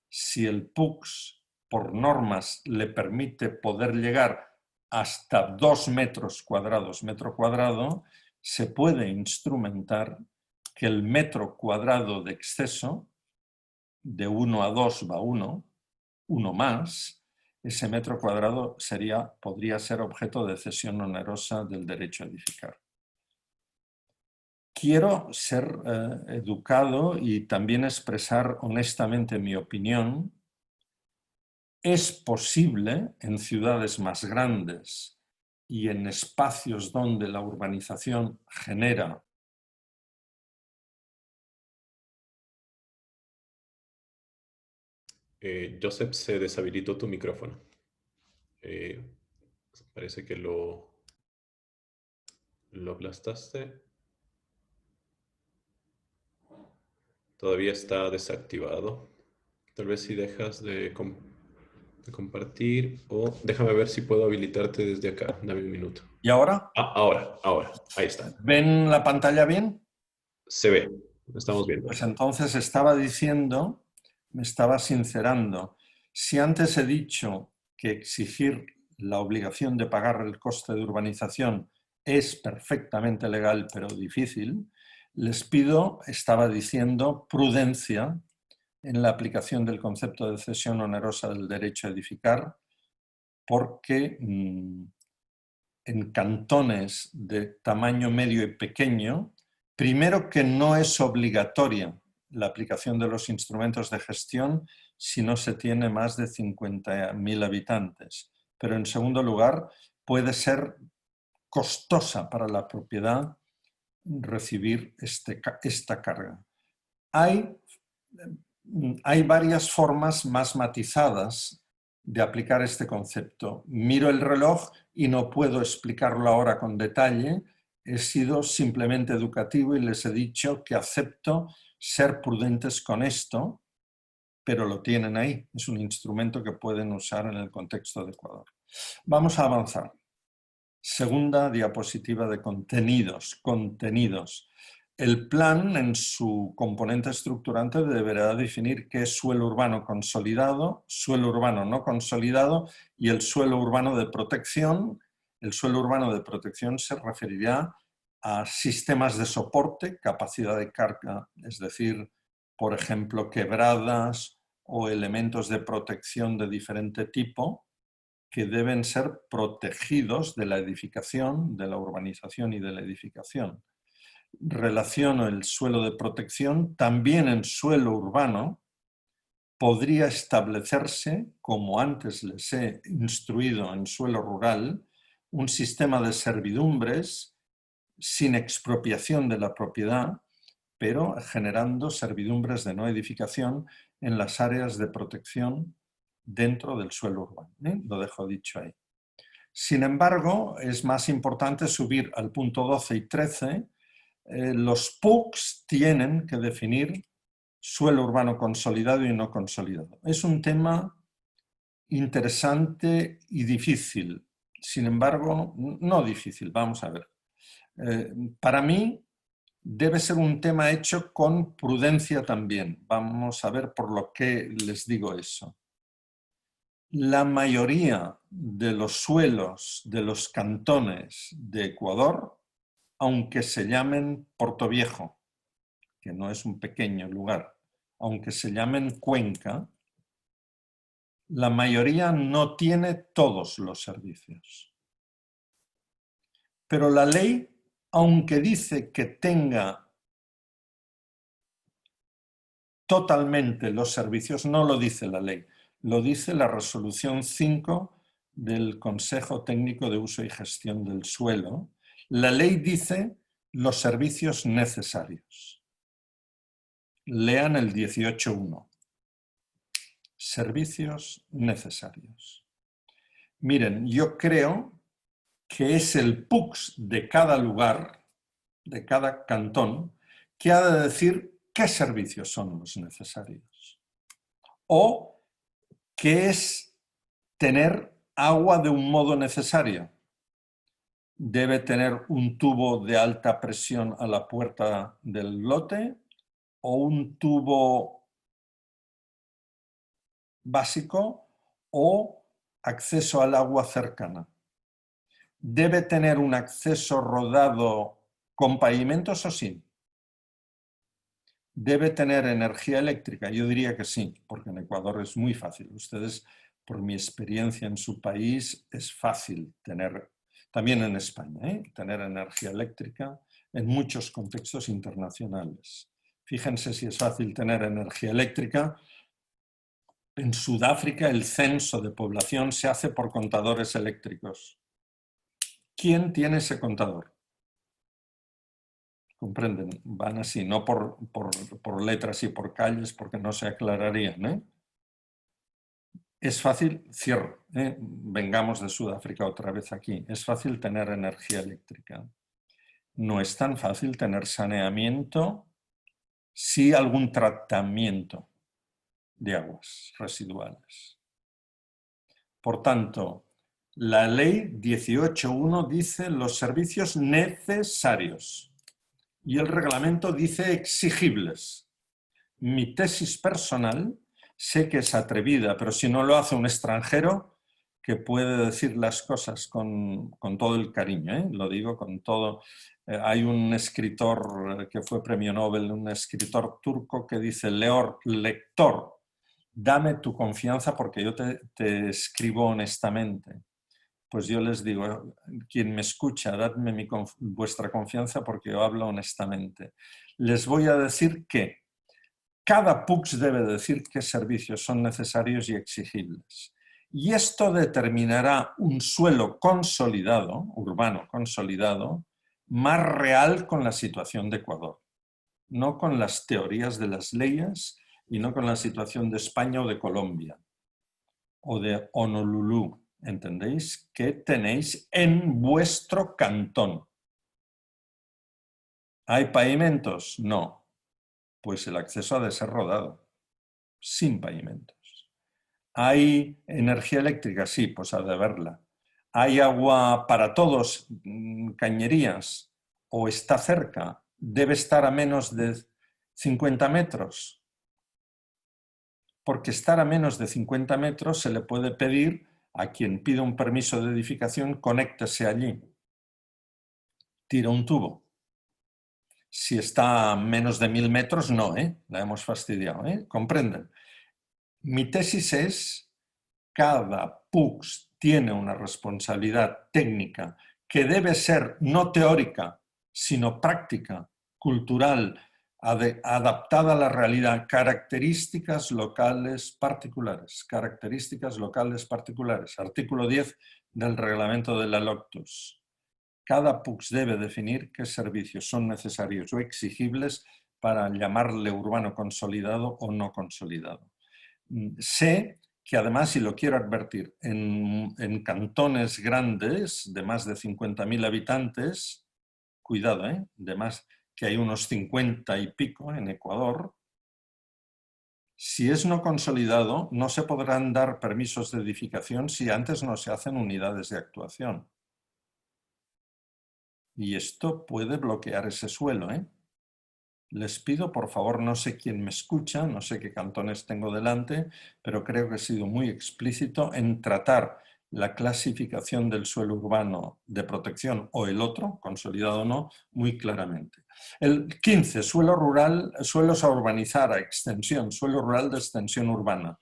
Si el PUCS, por normas, le permite poder llegar hasta 2 metros cuadrados, metro cuadrado, se puede instrumentar que el metro cuadrado de exceso, de 1 a 2 va 1, 1 más, ese metro cuadrado podría ser objeto de cesión onerosa del derecho a edificar. Quiero ser educado y también expresar honestamente mi opinión. Es posible en ciudades más grandes y en espacios donde la urbanización genera Joseph, se deshabilitó tu micrófono. Parece que lo aplastaste. Todavía está desactivado. Tal vez si dejas de compartir, o déjame ver si puedo habilitarte desde acá. Dame un minuto. ¿Y ahora? Ah, ahora. Ahí está. ¿Ven la pantalla bien? Se ve. Estamos viendo. Pues entonces estaba diciendo, me estaba sincerando. Si antes he dicho que exigir la obligación de pagar el coste de urbanización es perfectamente legal pero difícil, les pido, estaba diciendo, prudencia en la aplicación del concepto de cesión onerosa del derecho a edificar, porque en cantones de tamaño medio y pequeño, primero que no es obligatoria la aplicación de los instrumentos de gestión si no se tiene más de 50.000 habitantes. Pero en segundo lugar, puede ser costosa para la propiedad recibir esta carga. Hay varias formas más matizadas de aplicar este concepto. Miro el reloj y no puedo explicarlo ahora con detalle. He sido simplemente educativo y les he dicho que acepto ser prudentes con esto, pero lo tienen ahí. Es un instrumento que pueden usar en el contexto de Ecuador. Vamos a avanzar. Segunda diapositiva de contenidos. El plan, en su componente estructurante, deberá definir qué es suelo urbano consolidado, suelo urbano no consolidado y el suelo urbano de protección. El suelo urbano de protección se referirá a sistemas de soporte, capacidad de carga, es decir, por ejemplo, quebradas o elementos de protección de diferente tipo, que deben ser protegidos de la edificación, de la urbanización y de la edificación. Relaciono el suelo de protección, también en suelo urbano podría establecerse, como antes les he instruido en suelo rural, un sistema de servidumbres sin expropiación de la propiedad, pero generando servidumbres de no edificación en las áreas de protección dentro del suelo urbano. Lo dejo dicho ahí. Sin embargo, es más importante subir al punto 12 y 13. Los PUCs tienen que definir suelo urbano consolidado y no consolidado. Es un tema interesante y difícil. Sin embargo, no difícil, vamos a ver. Para mí debe ser un tema hecho con prudencia también. Vamos a ver por lo que les digo eso. La mayoría de los suelos de los cantones de Ecuador, aunque se llamen Portoviejo, que no es un pequeño lugar, aunque se llamen Cuenca, la mayoría no tiene todos los servicios. Pero la ley, aunque dice que tenga totalmente los servicios, no lo dice la ley, lo dice la resolución 5 del Consejo Técnico de Uso y Gestión del Suelo. La ley dice los servicios necesarios. Lean el 18.1. servicios necesarios. Miren, yo creo que es el PUCS de cada lugar, de cada cantón, que ha de decir qué servicios son los necesarios. O qué es tener agua de un modo necesario. Debe tener un tubo de alta presión a la puerta del lote o un tubo básico o acceso al agua cercana. ¿Debe tener un acceso rodado con pavimentos o sin? ¿Debe tener energía eléctrica? Yo diría que sí, porque en Ecuador es muy fácil. Ustedes, por mi experiencia en su país, es fácil tener, también en España, tener energía eléctrica en muchos contextos internacionales. Fíjense si es fácil tener energía eléctrica. En Sudáfrica el censo de población se hace por contadores eléctricos. ¿Quién tiene ese contador? ¿Comprenden? Van así, no por letras y por calles, porque no se aclararían. Es fácil, cierro, vengamos de Sudáfrica otra vez aquí, es fácil tener energía eléctrica. No es tan fácil tener saneamiento, sí algún tratamiento de aguas residuales. Por tanto, la ley 18.1 dice los servicios necesarios y el reglamento dice exigibles. Mi tesis personal, sé que es atrevida, pero si no lo hace un extranjero que puede decir las cosas con todo el cariño, lo digo con todo. Hay un escritor que fue premio Nobel, un escritor turco que dice, lector, dame tu confianza porque yo te escribo honestamente. Pues yo les digo, quien me escucha, dadme vuestra confianza porque yo hablo honestamente. Les voy a decir que cada PUCS debe decir qué servicios son necesarios y exigibles. Y esto determinará un suelo consolidado, urbano consolidado, más real con la situación de Ecuador. No con las teorías de las leyes y no con la situación de España o de Colombia o de Honolulu. ¿Entendéis? ¿Qué tenéis en vuestro cantón? ¿Hay pavimentos? No. Pues el acceso ha de ser rodado, sin pavimentos. ¿Hay energía eléctrica? Sí, pues ha de haberla. ¿Hay agua para todos, cañerías? ¿O está cerca? ¿Debe estar a menos de 50 metros? Porque estar a menos de 50 metros se le puede pedir a quien pida un permiso de edificación, conéctese allí. Tira un tubo. Si está a menos de 1000 metros, no, la hemos fastidiado, ¿comprenden? Mi tesis es, cada PUCS tiene una responsabilidad técnica que debe ser no teórica, sino práctica, cultural, adaptada a la realidad, características locales particulares, artículo 10 del reglamento de la LOCTUS. Cada PUCS debe definir qué servicios son necesarios o exigibles para llamarle urbano consolidado o no consolidado. Sé que además, y lo quiero advertir, en cantones grandes de más de 50.000 habitantes, cuidado, de más que hay unos 50 y pico en Ecuador, si es no consolidado, no se podrán dar permisos de edificación si antes no se hacen unidades de actuación. Y esto puede bloquear ese suelo, Les pido, por favor, no sé quién me escucha, no sé qué cantones tengo delante, pero creo que he sido muy explícito en tratar la clasificación del suelo urbano de protección o el otro, consolidado o no, muy claramente. El 15, suelo rural, suelos a urbanizar, a extensión, suelo rural de extensión urbana.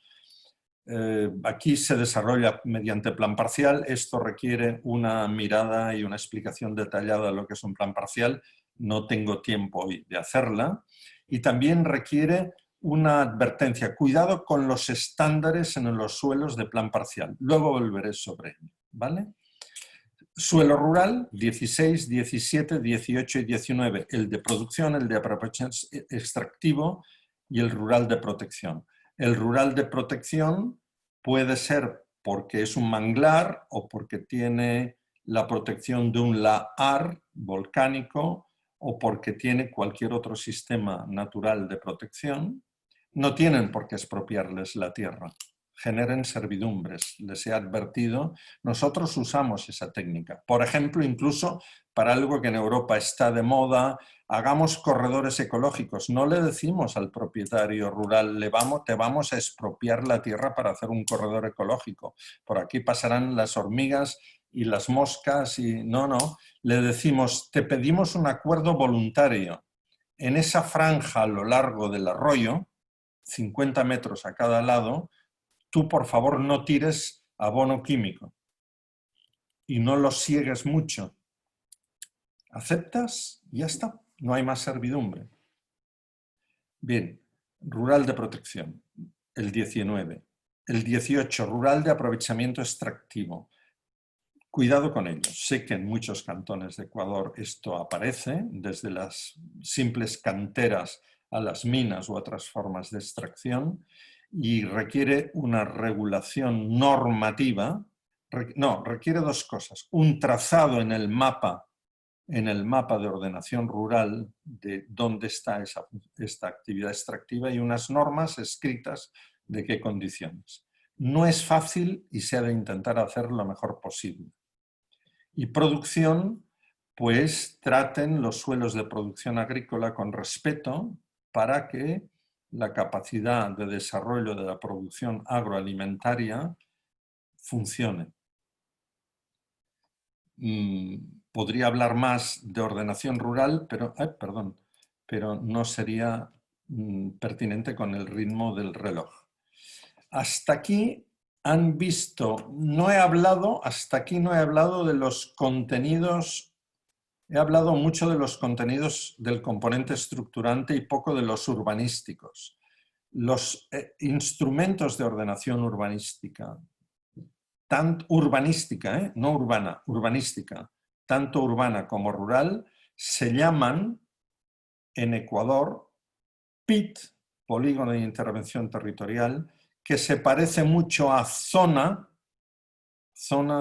Aquí se desarrolla mediante plan parcial. Esto requiere una mirada y una explicación detallada de lo que es un plan parcial. No tengo tiempo hoy de hacerla. Y también requiere una advertencia. Cuidado con los estándares en los suelos de plan parcial. Luego volveré sobre ello, ¿vale? Suelo rural, 16, 17, 18 y 19. El de producción, el de apropiación extractivo y el rural de protección. El rural de protección puede ser porque es un manglar o porque tiene la protección de un lahar volcánico o porque tiene cualquier otro sistema natural de protección. No tienen por qué expropiarles la tierra. Generen servidumbres. Les he advertido, nosotros usamos esa técnica. Por ejemplo, incluso para algo que en Europa está de moda, hagamos corredores ecológicos. No le decimos al propietario rural, te vamos a expropiar la tierra para hacer un corredor ecológico. Por aquí pasarán las hormigas y las moscas y no. Le decimos, te pedimos un acuerdo voluntario. En esa franja a lo largo del arroyo, 50 metros a cada lado, tú por favor no tires abono químico y no lo siegues mucho. ¿Aceptas? Ya está, no hay más servidumbre. Bien, rural de protección, el 19. El 18, rural de aprovechamiento extractivo. Cuidado con ello. Sé que en muchos cantones de Ecuador esto aparece, desde las simples canteras a las minas u otras formas de extracción, y requiere una regulación normativa. No, requiere dos cosas. Un trazado en el mapa de ordenación rural de dónde está esta actividad extractiva y unas normas escritas de qué condiciones. No es fácil y se ha de intentar hacer lo mejor posible. Y producción, pues traten los suelos de producción agrícola con respeto para que la capacidad de desarrollo de la producción agroalimentaria funcione. Podría hablar más de ordenación rural, pero no sería pertinente con el ritmo del reloj. Hasta aquí han visto, hasta aquí no he hablado de los contenidos, he hablado mucho de los contenidos del componente estructurante y poco de los urbanísticos. Los instrumentos de ordenación urbanística, no urbana, urbanística, tanto urbana como rural, se llaman en Ecuador PIT, Polígono de Intervención Territorial, que se parece mucho a zona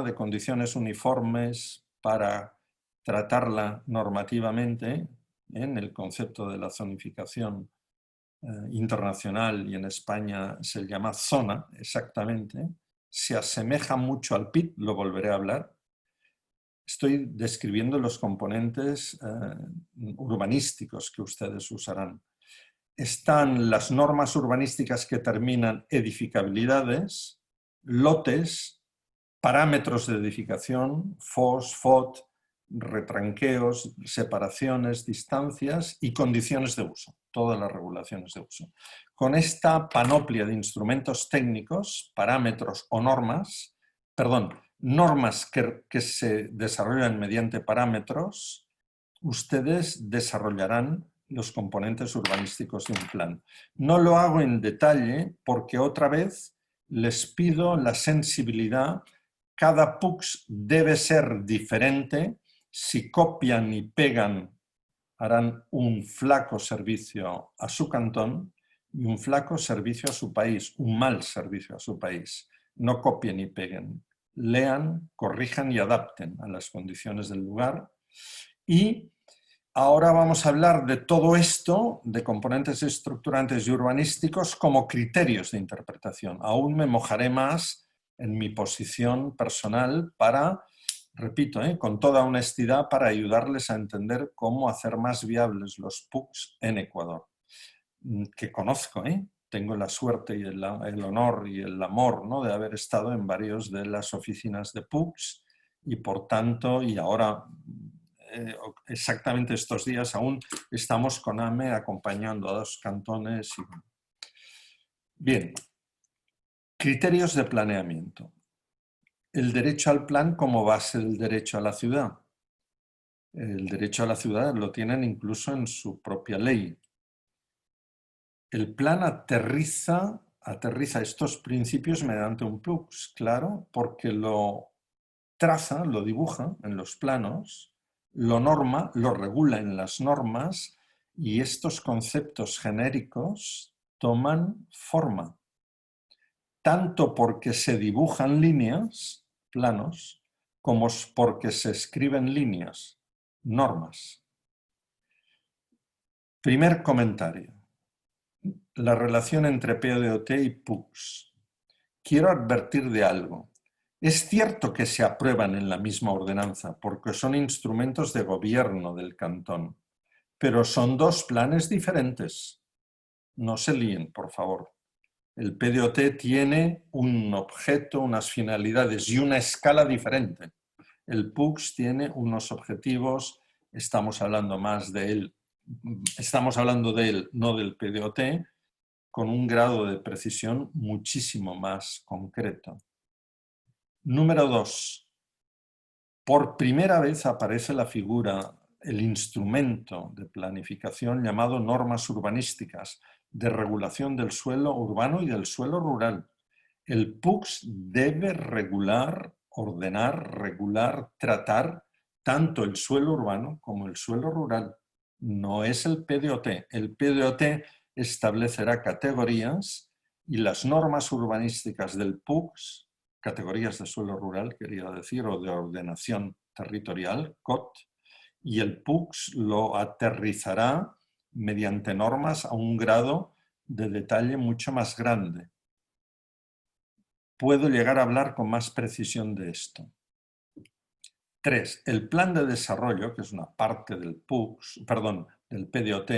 de condiciones uniformes para tratarla normativamente en el concepto de la zonificación internacional, y en España se llama zona exactamente. Se asemeja mucho al PIT, lo volveré a hablar. Estoy describiendo los componentes urbanísticos que ustedes usarán. Están las normas urbanísticas que determinan edificabilidades, lotes, parámetros de edificación, FOS, FOT, retranqueos, separaciones, distancias y condiciones de uso, todas las regulaciones de uso. Con esta panoplia de instrumentos técnicos, parámetros o normas que se desarrollan mediante parámetros, ustedes desarrollarán los componentes urbanísticos de un plan. No lo hago en detalle porque otra vez les pido la sensibilidad. Cada PUCS debe ser diferente. Si copian y pegan, harán un flaco servicio a su cantón y un flaco servicio a su país, un mal servicio a su país. No copien y peguen. Lean, corrijan y adapten a las condiciones del lugar. Y ahora vamos a hablar de todo esto, de componentes estructurantes y urbanísticos, como criterios de interpretación. Aún me mojaré más en mi posición personal para, repito, con toda honestidad, para ayudarles a entender cómo hacer más viables los PUCS en Ecuador, que conozco, tengo la suerte y el honor y el amor, ¿no?, de haber estado en varios de las oficinas de PUCS y por tanto, y ahora exactamente estos días aún estamos con AME acompañando a 2 cantones. Bien, criterios de planeamiento. El derecho al plan como base del derecho a la ciudad. El derecho a la ciudad lo tienen incluso en su propia ley. El plan aterriza estos principios mediante un PUCS, claro, porque lo traza, lo dibuja en los planos, lo norma, lo regula en las normas y estos conceptos genéricos toman forma. tanto porque se dibujan líneas, planos, como porque se escriben líneas, normas. Primer comentario. La relación entre PDOT y PUCs. Quiero advertir de algo. Es cierto que se aprueban en la misma ordenanza porque son instrumentos de gobierno del cantón, pero son dos planes diferentes. No se líen, por favor. El PDOT tiene un objeto, unas finalidades y una escala diferente. El PUCs tiene unos objetivos, estamos hablando de él, no del PDOT, con un grado de precisión muchísimo más concreto. Número 2. Por primera vez aparece la figura, el instrumento de planificación llamado normas urbanísticas de regulación del suelo urbano y del suelo rural. El PUCs debe regular, ordenar, regular, tratar tanto el suelo urbano como el suelo rural. No es el PDOT. El PDOT establecerá categorías y las normas urbanísticas del PUCs, categorías de suelo rural, quería decir, o de ordenación territorial, COT, y el PUCs lo aterrizará mediante normas a un grado de detalle mucho más grande. Puedo llegar a hablar con más precisión de esto. 3. El plan de desarrollo, que es una parte del del PDOT,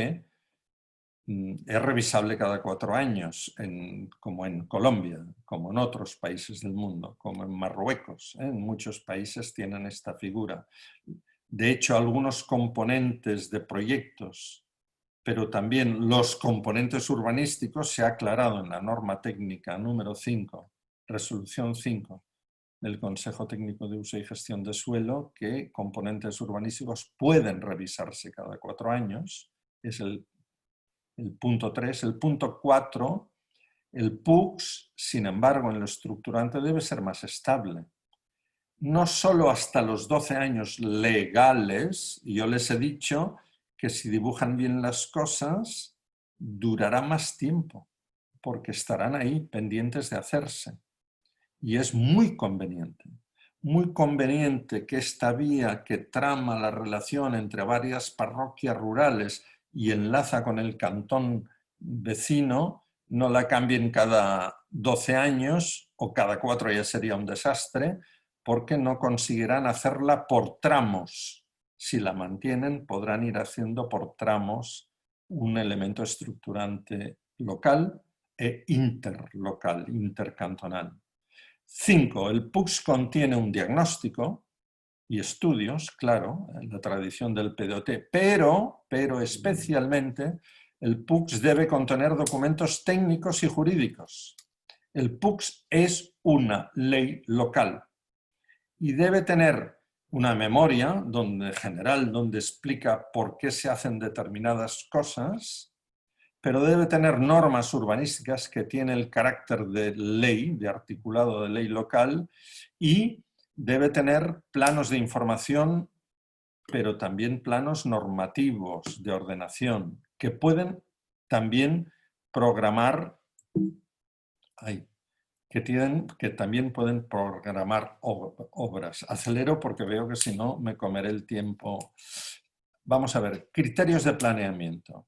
es revisable cada 4 años, como en Colombia, como en otros países del mundo, como en Marruecos. En muchos países tienen esta figura. De hecho, algunos componentes de proyectos, pero también los componentes urbanísticos, se ha aclarado en la norma técnica número 5, resolución 5 del Consejo Técnico de Uso y Gestión de Suelo, que componentes urbanísticos pueden revisarse cada 4 años. Es el punto 3. El punto 4, el PUCs, sin embargo, en lo estructurante debe ser más estable. No solo hasta los 12 años legales, y yo les he dicho que si dibujan bien las cosas, durará más tiempo, porque estarán ahí pendientes de hacerse. Y es muy conveniente que esta vía que trama la relación entre varias parroquias rurales y enlaza con el cantón vecino, no la cambien cada 12 años o cada 4, ya sería un desastre, porque no conseguirán hacerla por tramos. Si la mantienen, podrán ir haciendo por tramos un elemento estructurante local e interlocal, intercantonal. 5. El PUCs contiene un diagnóstico y estudios, claro, en la tradición del PDOT, pero especialmente el PUCs debe contener documentos técnicos y jurídicos. El PUCs es una ley local y debe tener una memoria general donde explica por qué se hacen determinadas cosas, pero debe tener normas urbanísticas que tienen el carácter de ley, de articulado de ley local, y debe tener planos de información, pero también planos normativos de ordenación, que pueden también programar, que también pueden programar obras. Acelero porque veo que si no me comeré el tiempo. Vamos a ver, criterios de planeamiento.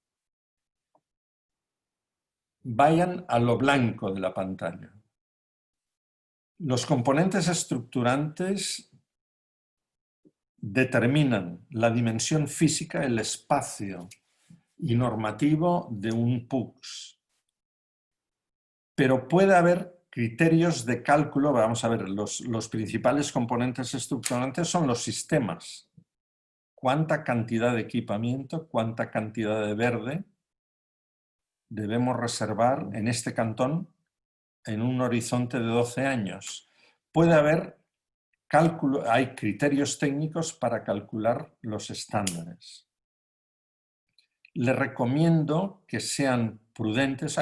Vayan a lo blanco de la pantalla. Los componentes estructurantes determinan la dimensión física, el espacio y normativo de un PUCs. Pero puede haber criterios de cálculo. Vamos a ver, los principales componentes estructurantes son los sistemas. ¿Cuánta cantidad de equipamiento, cuánta cantidad de verde debemos reservar en este cantón en un horizonte de 12 años? Puede haber hay criterios técnicos para calcular los estándares. Les recomiendo que sean prudentes.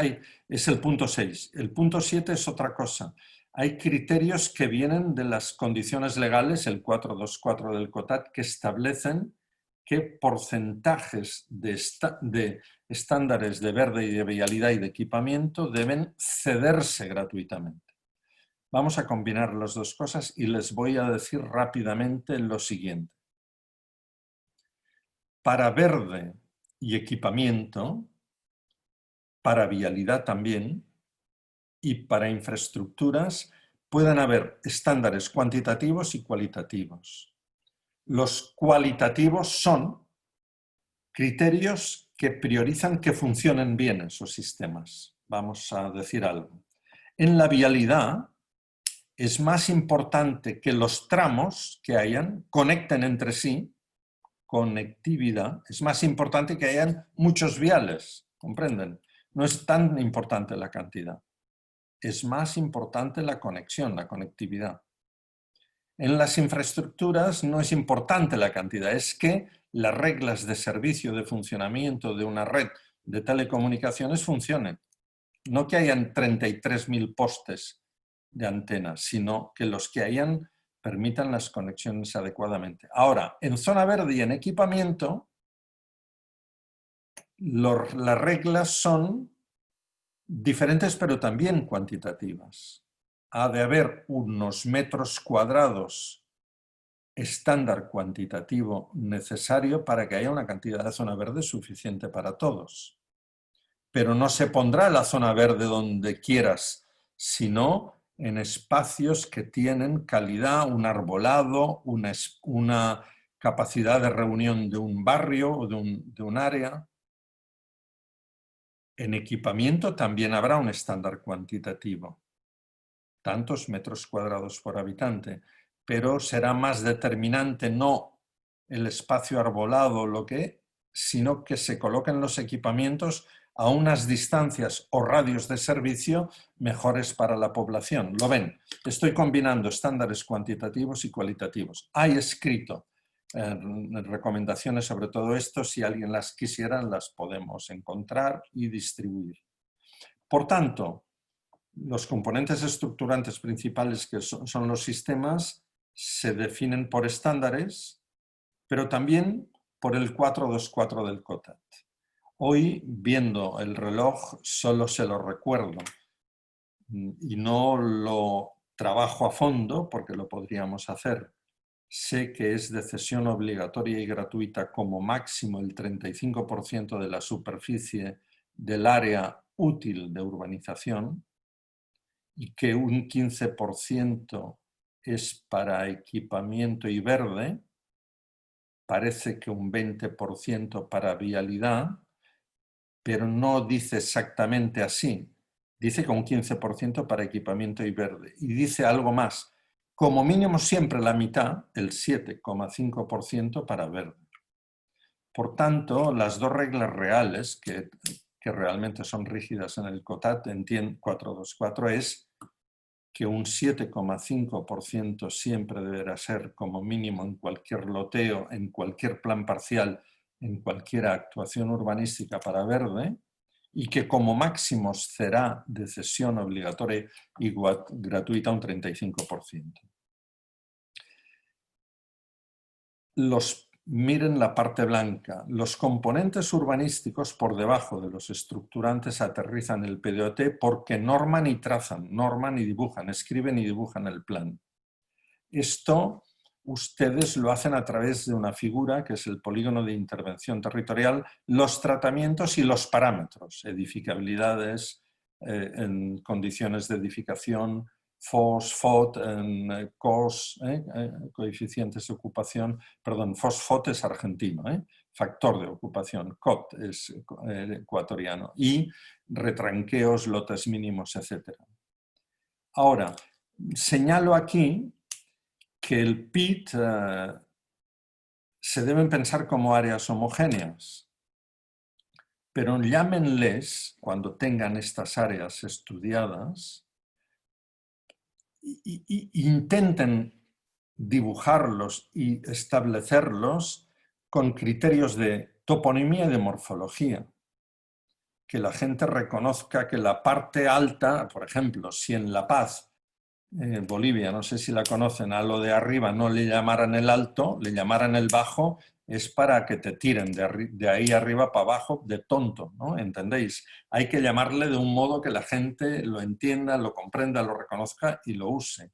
Es el punto 6. El punto 7 es otra cosa. Hay criterios que vienen de las condiciones legales, el 424 del COTAT, que establecen qué porcentajes de estándares de verde y de vialidad y de equipamiento deben cederse gratuitamente. Vamos a combinar las dos cosas y les voy a decir rápidamente lo siguiente. Para verde y equipamiento, para vialidad también y para infraestructuras pueden haber estándares cuantitativos y cualitativos. Los cualitativos son criterios que priorizan que funcionen bien esos sistemas. Vamos a decir algo. En la vialidad es más importante que los tramos que hayan conecten entre sí. Conectividad, es más importante que hayan muchos viales, ¿comprenden? No es tan importante la cantidad, es más importante la conexión, la conectividad. En las infraestructuras no es importante la cantidad, es que las reglas de servicio de funcionamiento de una red de telecomunicaciones funcionen. No que hayan 33.000 postes de antenas, sino que los que hayan permitan las conexiones adecuadamente. Ahora, en zona verde y en equipamiento, las reglas son diferentes pero también cuantitativas. Ha de haber unos metros cuadrados estándar cuantitativo necesario para que haya una cantidad de zona verde suficiente para todos. Pero no se pondrá la zona verde donde quieras, sino en espacios que tienen calidad, un arbolado, una capacidad de reunión de un barrio o de un área. En equipamiento también habrá un estándar cuantitativo, tantos metros cuadrados por habitante, pero será más determinante no el espacio arbolado, sino que se coloquen los equipamientos a unas distancias o radios de servicio mejores para la población. ¿Lo ven? Estoy combinando estándares cuantitativos y cualitativos. Hay escrito recomendaciones sobre todo esto. Si alguien las quisiera, las podemos encontrar y distribuir. Por tanto, los componentes estructurantes principales que son los sistemas se definen por estándares, pero también por el 424 del COTAT. Hoy, viendo el reloj, solo se lo recuerdo y no lo trabajo a fondo porque lo podríamos hacer. Sé que es de cesión obligatoria y gratuita como máximo el 35% de la superficie del área útil de urbanización y que un 15% es para equipamiento y verde, parece que un 20% para vialidad, pero no dice exactamente así. Dice que un 15% para equipamiento y verde. Y dice algo más, como mínimo siempre la mitad, el 7,5% para verde. Por tanto, las dos reglas reales, que realmente son rígidas en el COTAT, en 424, es que un 7,5% siempre deberá ser como mínimo en cualquier loteo, en cualquier plan parcial, en cualquier actuación urbanística para verde, y que como máximo será de cesión obligatoria y gratuita un 35%. Miren la parte blanca. Los componentes urbanísticos por debajo de los estructurantes aterrizan el PDOT porque norman y trazan, norman y dibujan, escriben y dibujan el plan. Esto ustedes lo hacen a través de una figura que es el polígono de intervención territorial, los tratamientos y los parámetros, edificabilidades en condiciones de edificación, FOS, FOT, COS, coeficientes de ocupación, perdón, FOS, FOT es argentino, factor de ocupación, COT es ecuatoriano, y retranqueos, lotes mínimos, etc. Ahora, señalo aquí que el PIT se deben pensar como áreas homogéneas, pero llámenles, cuando tengan estas áreas estudiadas, intenten dibujarlos y establecerlos con criterios de toponimia y de morfología. Que la gente reconozca que la parte alta, por ejemplo, si en La Paz, Bolivia, no sé si la conocen, a lo de arriba no le llamaran el alto, le llamaran el bajo, es para que te tiren de ahí arriba para abajo de tonto, ¿no? ¿Entendéis? Hay que llamarle de un modo que la gente lo entienda, lo comprenda, lo reconozca y lo use.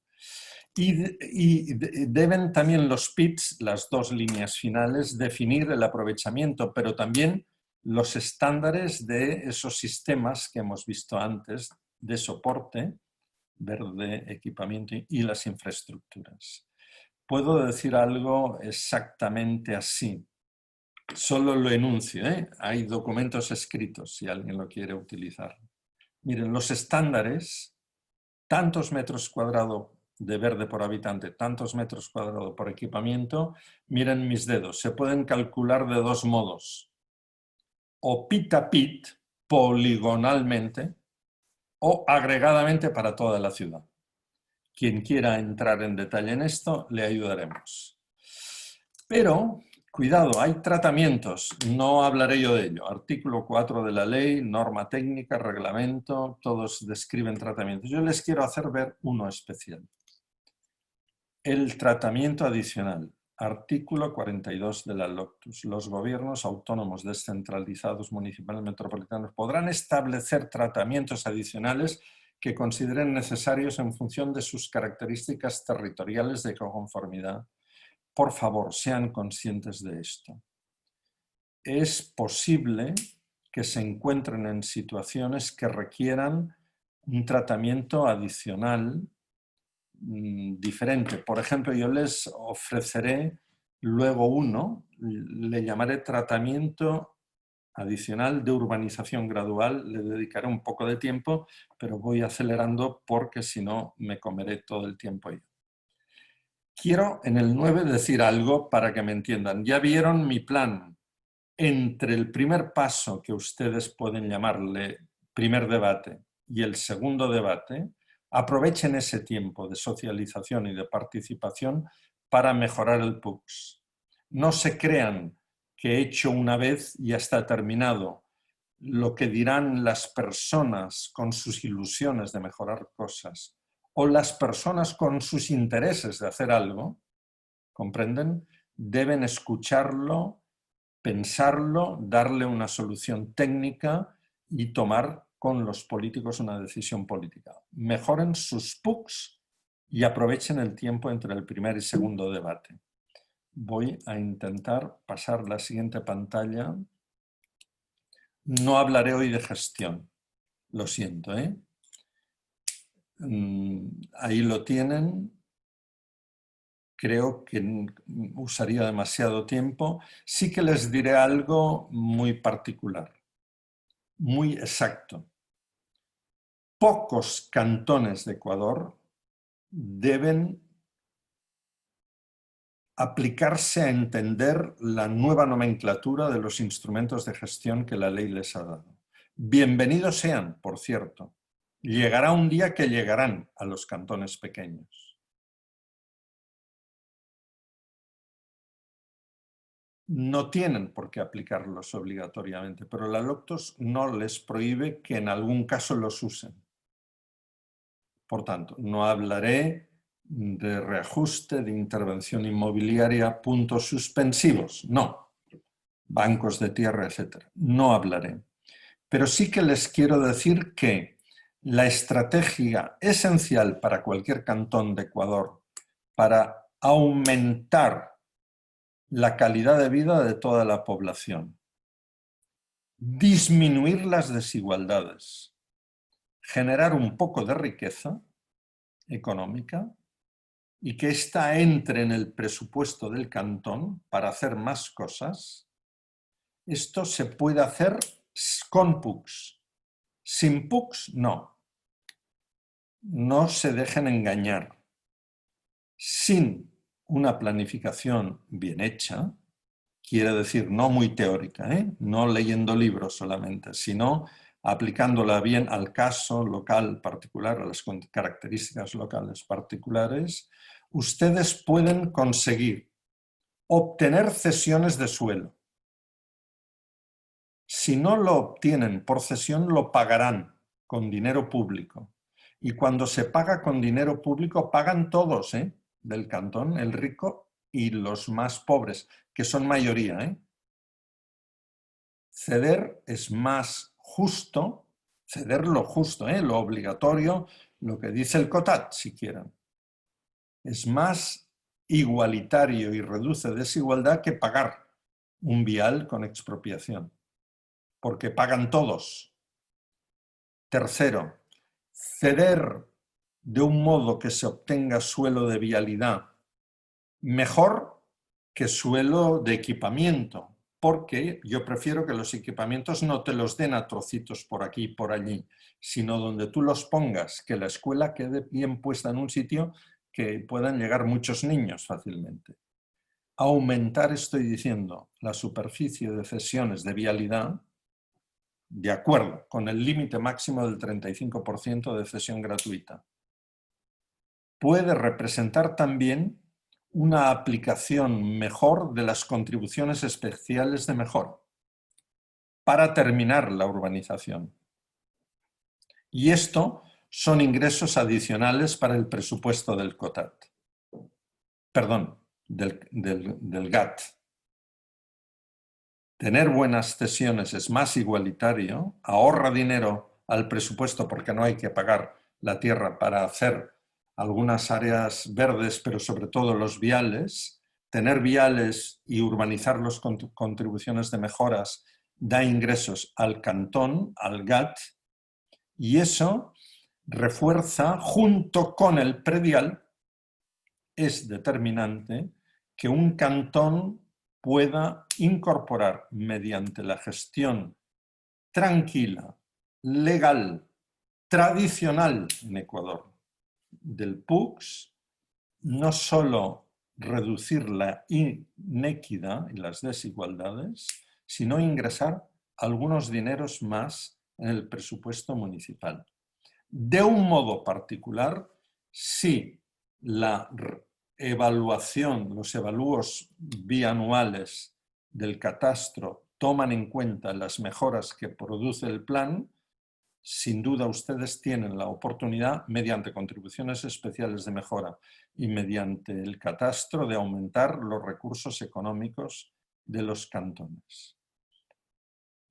Y deben también los PITs, las dos líneas finales, definir el aprovechamiento, pero también los estándares de esos sistemas que hemos visto antes de soporte, verde, equipamiento y las infraestructuras. Puedo decir algo exactamente así. Solo lo enuncio, ¿eh? Hay documentos escritos si alguien lo quiere utilizar. Miren, los estándares, tantos metros cuadrados de verde por habitante, tantos metros cuadrados por equipamiento, miren mis dedos, se pueden calcular de dos modos. O pit a pit, poligonalmente, o agregadamente para toda la ciudad. Quien quiera entrar en detalle en esto, le ayudaremos. Pero, cuidado, hay tratamientos, no hablaré yo de ello. Artículo 4 de la ley, norma técnica, reglamento, todos describen tratamientos. Yo les quiero hacer ver uno especial. El tratamiento adicional. Artículo 42 de la LOCTUS. Los gobiernos autónomos descentralizados, municipales, metropolitanos podrán establecer tratamientos adicionales que consideren necesarios en función de sus características territoriales de conformidad. Por favor, sean conscientes de esto. Es posible que se encuentren en situaciones que requieran un tratamiento adicional diferente. Por ejemplo, yo les ofreceré luego uno, le llamaré tratamiento adicional de urbanización gradual, le dedicaré un poco de tiempo, pero voy acelerando porque si no me comeré todo el tiempo ahí. Quiero en el 9 decir algo para que me entiendan. Ya vieron mi plan. Entre el primer paso que ustedes pueden llamarle primer debate y el segundo debate, aprovechen ese tiempo de socialización y de participación para mejorar el PUCS. No se crean que hecho una vez y ya está terminado. Lo que dirán las personas con sus ilusiones de mejorar cosas o las personas con sus intereses de hacer algo, ¿comprenden? Deben escucharlo, pensarlo, darle una solución técnica y tomar con los políticos una decisión política. Mejoren sus PUCs y aprovechen el tiempo entre el primer y segundo debate. Voy a intentar pasar la siguiente pantalla. No hablaré hoy de gestión, lo siento, ¿eh? Ahí lo tienen. Creo que usaría demasiado tiempo. Sí que les diré algo muy particular, muy exacto. Pocos cantones de Ecuador deben aplicarse a entender la nueva nomenclatura de los instrumentos de gestión que la ley les ha dado. Bienvenidos sean, por cierto. Llegará un día que llegarán a los cantones pequeños. No tienen por qué aplicarlos obligatoriamente, pero la LOCTOS no les prohíbe que en algún caso los usen. Por tanto, no hablaré de reajuste, de intervención inmobiliaria, puntos suspensivos, no. Bancos de tierra, etc. No hablaré. Pero sí que les quiero decir que la estrategia esencial para cualquier cantón de Ecuador para aumentar la calidad de vida de toda la población, disminuir las desigualdades, generar un poco de riqueza económica y que ésta entre en el presupuesto del cantón para hacer más cosas, esto se puede hacer con PUCs. Sin PUCs, no. No se dejen engañar. Sin una planificación bien hecha, quiere decir no muy teórica, no leyendo libros solamente, sino aplicándola bien al caso local particular, a las características locales particulares, ustedes pueden conseguir obtener cesiones de suelo. Si no lo obtienen por cesión, lo pagarán con dinero público. Y cuando se paga con dinero público, pagan todos, del cantón, el rico y los más pobres, que son mayoría, ¿eh? Ceder es más justo, ceder lo justo, lo obligatorio, lo que dice el COTAT, si quieren. Es más igualitario y reduce desigualdad que pagar un vial con expropiación, porque pagan todos. Tercero, ceder de un modo que se obtenga suelo de vialidad mejor que suelo de equipamiento, porque yo prefiero que los equipamientos no te los den a trocitos por aquí y por allí, sino donde tú los pongas, que la escuela quede bien puesta en un sitio que puedan llegar muchos niños fácilmente. Aumentar, estoy diciendo, la superficie de cesiones de vialidad, de acuerdo con el límite máximo del 35% de cesión gratuita. Puede representar también una aplicación mejor de las contribuciones especiales de mejora para terminar la urbanización. Y esto son ingresos adicionales para el presupuesto del COTAT. Perdón, del GAT. Tener buenas cesiones es más igualitario, ahorra dinero al presupuesto porque no hay que pagar la tierra para hacer algunas áreas verdes, pero sobre todo los viales. Tener viales y urbanizarlos con contribuciones de mejoras da ingresos al cantón, al GAT, y eso refuerza, junto con el predial, es determinante que un cantón pueda incorporar mediante la gestión tranquila, legal, tradicional en Ecuador del PUCS, no solo reducir la inequidad y las desigualdades, sino ingresar algunos dineros más en el presupuesto municipal. De un modo particular, si la evaluación, los evalúos bianuales del catastro toman en cuenta las mejoras que produce el plan, sin duda ustedes tienen la oportunidad, mediante contribuciones especiales de mejora y mediante el catastro, de aumentar los recursos económicos de los cantones.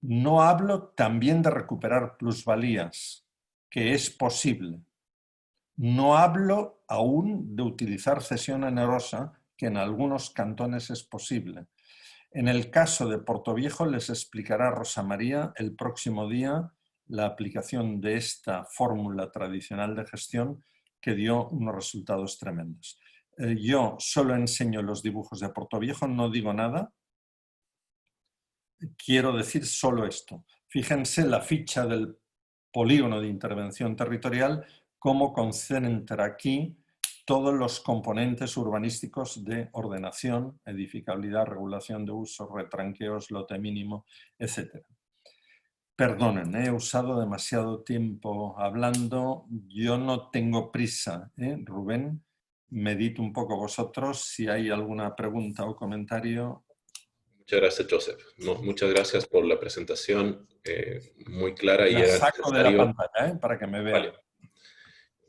No hablo también de recuperar plusvalías, que es posible. No hablo aún de utilizar cesión onerosa, que en algunos cantones es posible. En el caso de Portoviejo les explicará Rosa María el próximo día la aplicación de esta fórmula tradicional de gestión que dio unos resultados tremendos. Yo solo enseño los dibujos de Portoviejo, no digo nada. Quiero decir solo esto. Fíjense la ficha del polígono de intervención territorial, cómo concentra aquí todos los componentes urbanísticos de ordenación, edificabilidad, regulación de uso, retranqueos, lote mínimo, etc. Perdonen, he usado demasiado tiempo hablando, yo no tengo prisa, Rubén, medid un poco vosotros, si hay alguna pregunta o comentario. Muchas gracias, Joseph. No, muchas gracias por la presentación muy clara y La era saco de la necesario. pantalla para que me vean. Vale.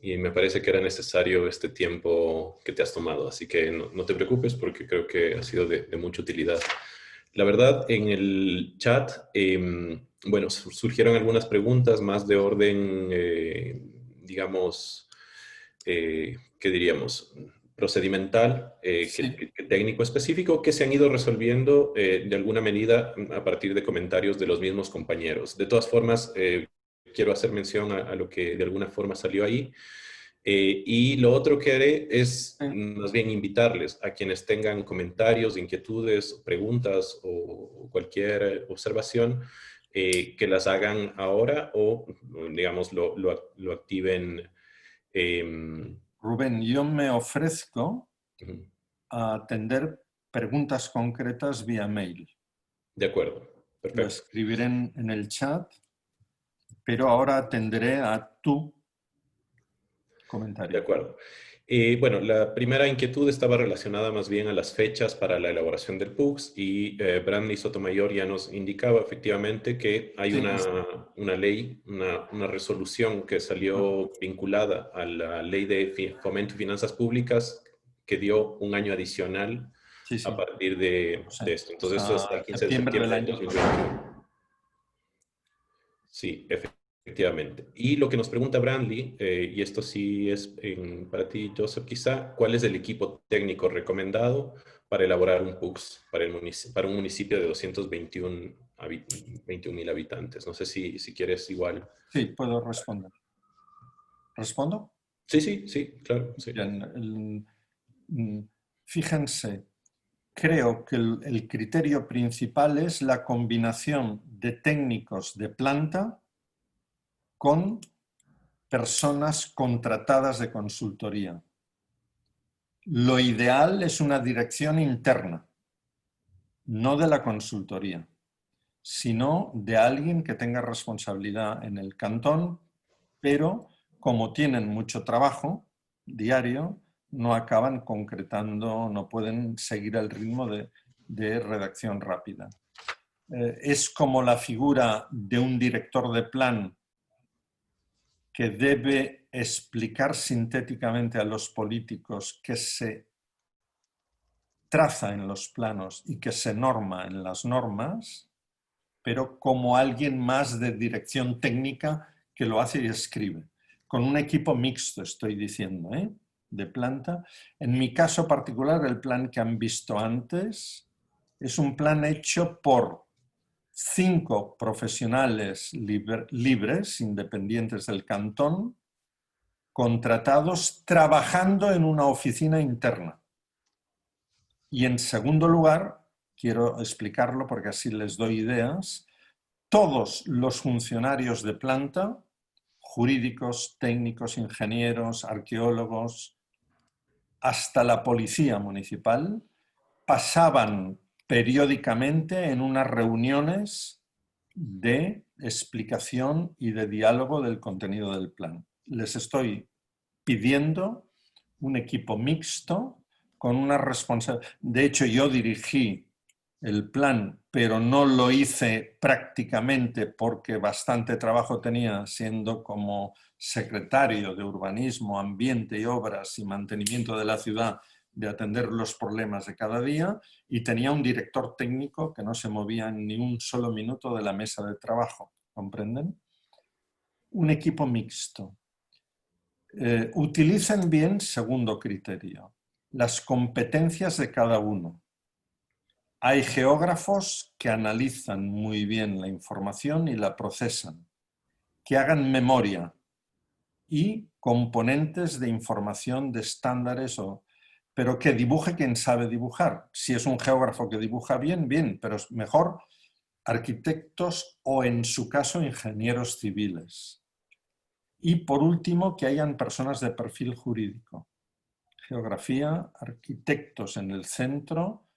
Y me parece que era necesario este tiempo que te has tomado, así que no te preocupes porque creo que ha sido de mucha utilidad. La verdad, en el chat, bueno, surgieron algunas preguntas más de orden, digamos, ¿qué diríamos? Procedimental, Sí. que técnico específico, que se han ido resolviendo de alguna medida a partir de comentarios de los mismos compañeros. De todas formas, quiero hacer mención a lo que de alguna forma salió ahí. Y lo otro que haré es más bien invitarles a quienes tengan comentarios, inquietudes, preguntas o cualquier observación, que las hagan ahora o, digamos, lo activen. Rubén, yo me ofrezco Ujú. a atender preguntas concretas vía mail. De acuerdo, Lo perfecto. escribiré en el chat, pero ahora atenderé a tu De comentario. acuerdo. Bueno, la primera inquietud estaba relacionada más bien a las fechas para la elaboración del PUCS y Brandy Sotomayor ya nos indicaba efectivamente que hay Sí, una ley, una resolución que salió vinculada a la ley de fomento y finanzas públicas que dio un año adicional Sí, a sí, partir lo de sé. esto. Entonces, esto hasta Hasta el 15 de septiembre del septiembre del año pasado. 2021. Sí, efectivamente. Y lo que nos pregunta Brandley, y esto sí es para ti, Joseph, quizá, ¿cuál es el equipo técnico recomendado para elaborar un PUCS para un municipio de 21.000 habitantes? No sé si quieres igual. Sí, puedo responder. ¿Respondo? Sí, sí, sí, claro, sí. Bien, fíjense, creo que el criterio principal es la combinación de técnicos de planta con personas contratadas de consultoría. Lo ideal es una dirección interna, no de la consultoría, sino de alguien que tenga responsabilidad en el cantón, pero como tienen mucho trabajo diario, no acaban concretando, no pueden seguir el ritmo de redacción rápida. Es como la figura de un director de plan que debe explicar sintéticamente a los políticos que se traza en los planos y que se norma en las normas, pero como alguien más de dirección técnica que lo hace y escribe. Con un equipo mixto, estoy diciendo, ¿eh? De planta. En mi caso particular, el plan que han visto antes es un plan hecho por 5 profesionales libres, independientes del cantón, contratados trabajando en una oficina interna. Y en segundo lugar, quiero explicarlo porque así les doy ideas, todos los funcionarios de planta, jurídicos, técnicos, ingenieros, arqueólogos, hasta la policía municipal, pasaban periódicamente en unas reuniones de explicación y de diálogo del contenido del plan. Les estoy pidiendo un equipo mixto con una responsabilidad. De hecho, yo dirigí el plan, pero no lo hice prácticamente porque bastante trabajo tenía siendo como secretario de Urbanismo, Ambiente y Obras y Mantenimiento de la ciudad, de atender los problemas de cada día, y tenía un director técnico que no se movía ni un solo minuto de la mesa de trabajo, ¿comprenden? Un equipo mixto. Utilicen bien, segundo criterio, las competencias de cada uno. Hay geógrafos que analizan muy bien la información y la procesan, que hagan memoria y componentes de información de estándares, pero que dibuje quien sabe dibujar. Si es un geógrafo que dibuja bien, bien, pero es mejor arquitectos o, en su caso, ingenieros civiles. Y por último, que hayan personas de perfil jurídico. Geografía, arquitectos en el centro,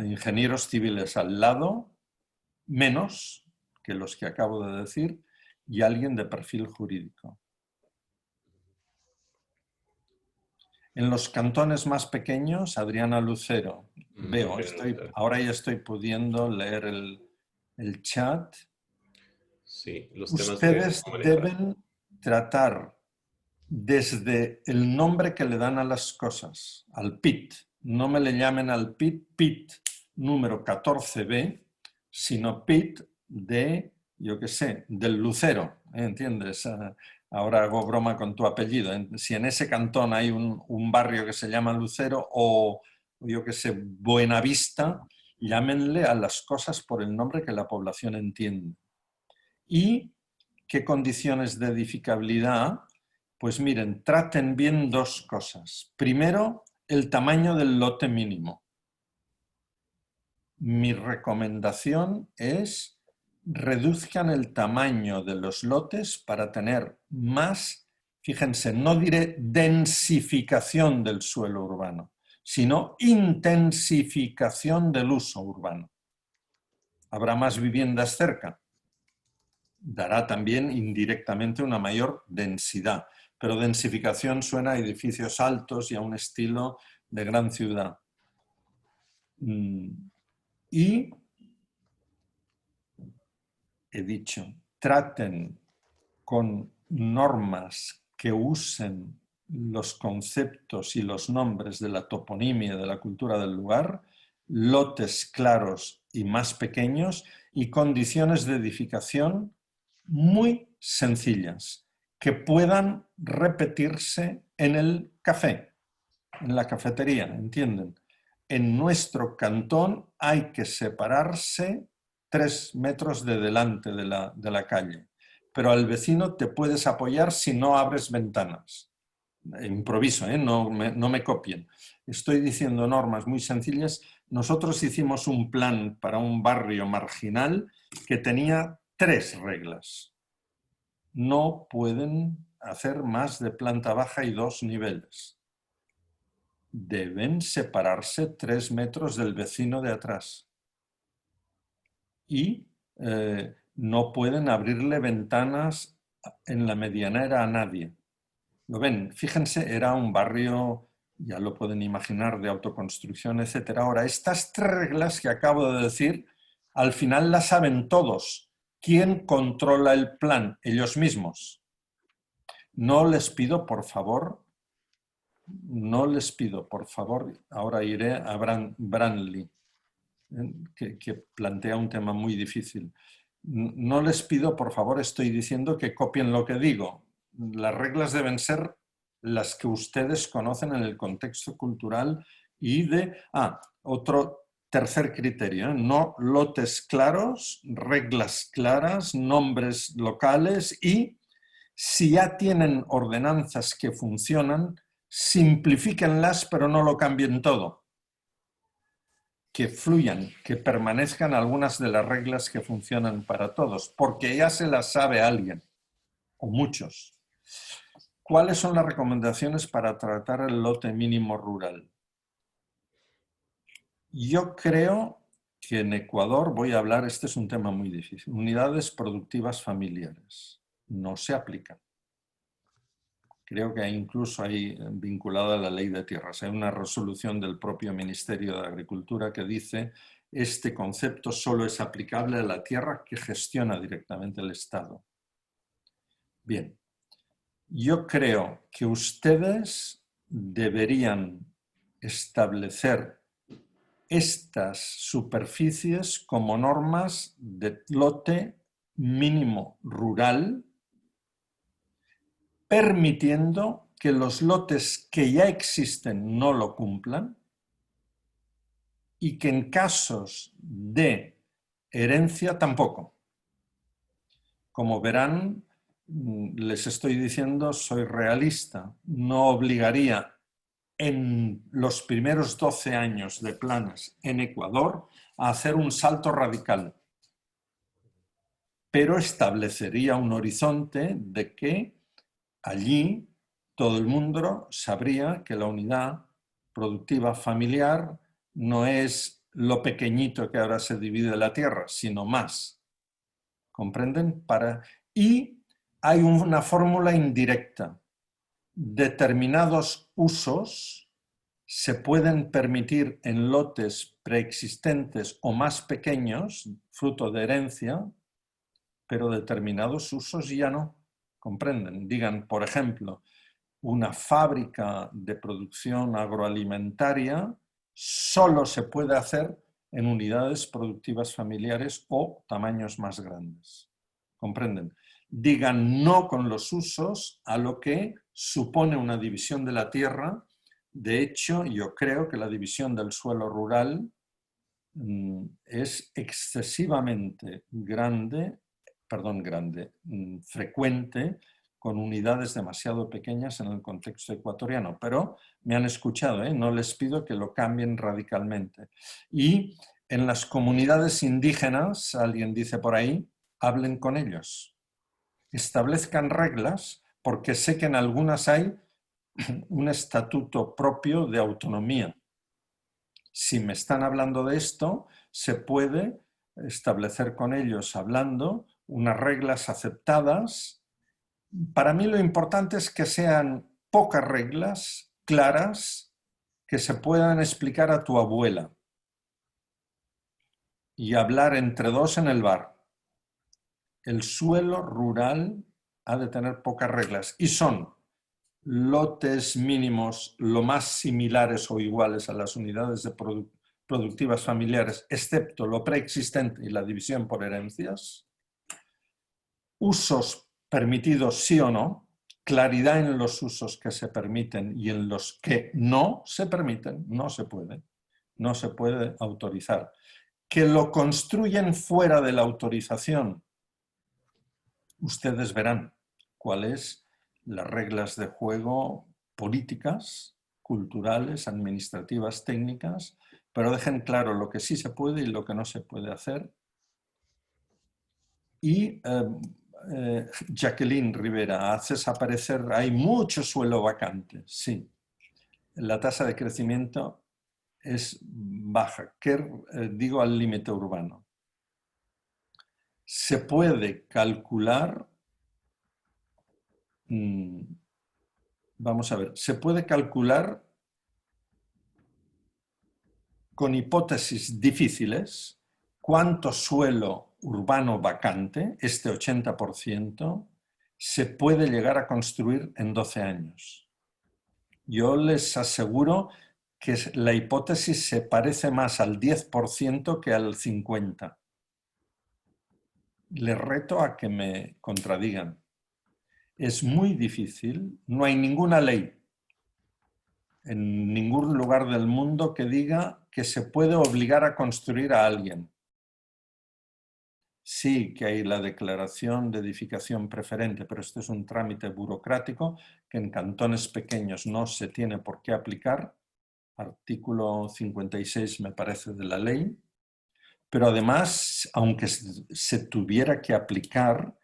ingenieros civiles al lado, menos que los que acabo de decir, y alguien de perfil jurídico. En los cantones más pequeños, Adriana Lucero, veo, ahora ya estoy pudiendo leer el chat. Sí, los temas de Ustedes cómo manejar. deben tratar desde el nombre que le dan a las cosas, al PIT. No me le llamen al PIT, PIT número 14B, sino PIT de, yo qué sé, del Lucero, ¿entiendes? Ahora hago broma con tu apellido. Si en ese cantón hay un barrio que se llama Lucero o yo qué sé, Buenavista, llámenle a las cosas por el nombre que la población entiende. ¿Y qué condiciones de edificabilidad? Pues miren, traten bien 2 cosas. Primero, el tamaño del lote mínimo. Mi recomendación es reduzcan el tamaño de los lotes para tener más, fíjense, no diré densificación del suelo urbano, sino intensificación del uso urbano. Habrá más viviendas cerca, dará también indirectamente una mayor densidad, pero densificación suena a edificios altos y a un estilo de gran ciudad. Y he dicho, traten con normas que usen los conceptos y los nombres de la toponimia, de la cultura del lugar, lotes claros y más pequeños y condiciones de edificación muy sencillas que puedan repetirse en el café, en la cafetería, ¿entienden? En nuestro cantón hay que separarse 3 metros de delante de la calle, pero al vecino te puedes apoyar si no abres ventanas. Improviso, no me copien. Estoy diciendo normas muy sencillas. Nosotros hicimos un plan para un barrio marginal que tenía 3 reglas. No pueden hacer más de planta baja y 2 niveles. Deben separarse 3 metros del vecino de atrás. Y no pueden abrirle ventanas en la medianera a nadie. ¿Lo ven? Fíjense, era un barrio, ya lo pueden imaginar, de autoconstrucción, etc. Ahora, estas 3 reglas que acabo de decir, al final las saben todos. ¿Quién controla el plan? Ellos mismos. No les pido, por favor, ahora iré a Branly, que plantea un tema muy difícil. No les pido, por favor, estoy diciendo que copien lo que digo. Las reglas deben ser las que ustedes conocen en el contexto cultural y de... otro tercer criterio, no lotes claros, reglas claras, nombres locales y si ya tienen ordenanzas que funcionan, simplifíquenlas pero no lo cambien todo. Que fluyan, que permanezcan algunas de las reglas que funcionan para todos, porque ya se las sabe alguien, o muchos. ¿Cuáles son las recomendaciones para tratar el lote mínimo rural? Yo creo que en Ecuador, voy a hablar, este es un tema muy difícil, unidades productivas familiares. No se aplican. Creo que incluso hay vinculada a la ley de tierras. Hay una resolución del propio Ministerio de Agricultura que dice este concepto solo es aplicable a la tierra que gestiona directamente el Estado. Bien, yo creo que ustedes deberían establecer estas superficies como normas de lote mínimo rural, permitiendo que los lotes que ya existen no lo cumplan y que en casos de herencia tampoco. Como verán, les estoy diciendo, soy realista, no obligaría en los primeros 12 años de planes en Ecuador a hacer un salto radical, pero establecería un horizonte de que allí todo el mundo sabría que la unidad productiva familiar no es lo pequeñito que ahora se divide la tierra, sino más. ¿Comprenden? Y hay una fórmula indirecta. Determinados usos se pueden permitir en lotes preexistentes o más pequeños, fruto de herencia, pero determinados usos ya no. ¿Comprenden? Digan, por ejemplo, una fábrica de producción agroalimentaria solo se puede hacer en unidades productivas familiares o tamaños más grandes. ¿Comprenden? Digan no con los usos a lo que supone una división de la tierra. De hecho, yo creo que la división del suelo rural es excesivamente frecuente con unidades demasiado pequeñas en el contexto ecuatoriano, pero me han escuchado, no les pido que lo cambien radicalmente. Y en las comunidades indígenas, alguien dice por ahí, hablen con ellos, establezcan reglas, porque sé que en algunas hay un estatuto propio de autonomía. Si me están hablando de esto, se puede establecer con ellos hablando unas reglas aceptadas. Para mí lo importante es que sean pocas reglas claras que se puedan explicar a tu abuela y hablar entre dos en el bar. El suelo rural ha de tener pocas reglas y son lotes mínimos lo más similares o iguales a las unidades productivas familiares, excepto lo preexistente y la división por herencias, usos permitidos sí o no, claridad en los usos que se permiten y en los que no se permiten, no se puede autorizar. Que lo construyen fuera de la autorización, ustedes verán cuáles las reglas de juego políticas, culturales, administrativas, técnicas, pero dejen claro lo que sí se puede y lo que no se puede hacer. Y Jacqueline Rivera, haces aparecer, hay mucho suelo vacante, sí. La tasa de crecimiento es baja. ¿Qué digo al límite urbano? Se puede calcular, vamos a ver, se puede calcular con hipótesis difíciles cuánto suelo urbano vacante, este 80%, se puede llegar a construir en 12 años. Yo les aseguro que la hipótesis se parece más al 10% que al 50%. Les reto a que me contradigan. Es muy difícil, no hay ninguna ley en ningún lugar del mundo que diga que se puede obligar a construir a alguien. Sí que hay la declaración de edificación preferente, pero este es un trámite burocrático que en cantones pequeños no se tiene por qué aplicar. Artículo 56 me parece de la ley. Pero además, aunque se tuviera que aplicar,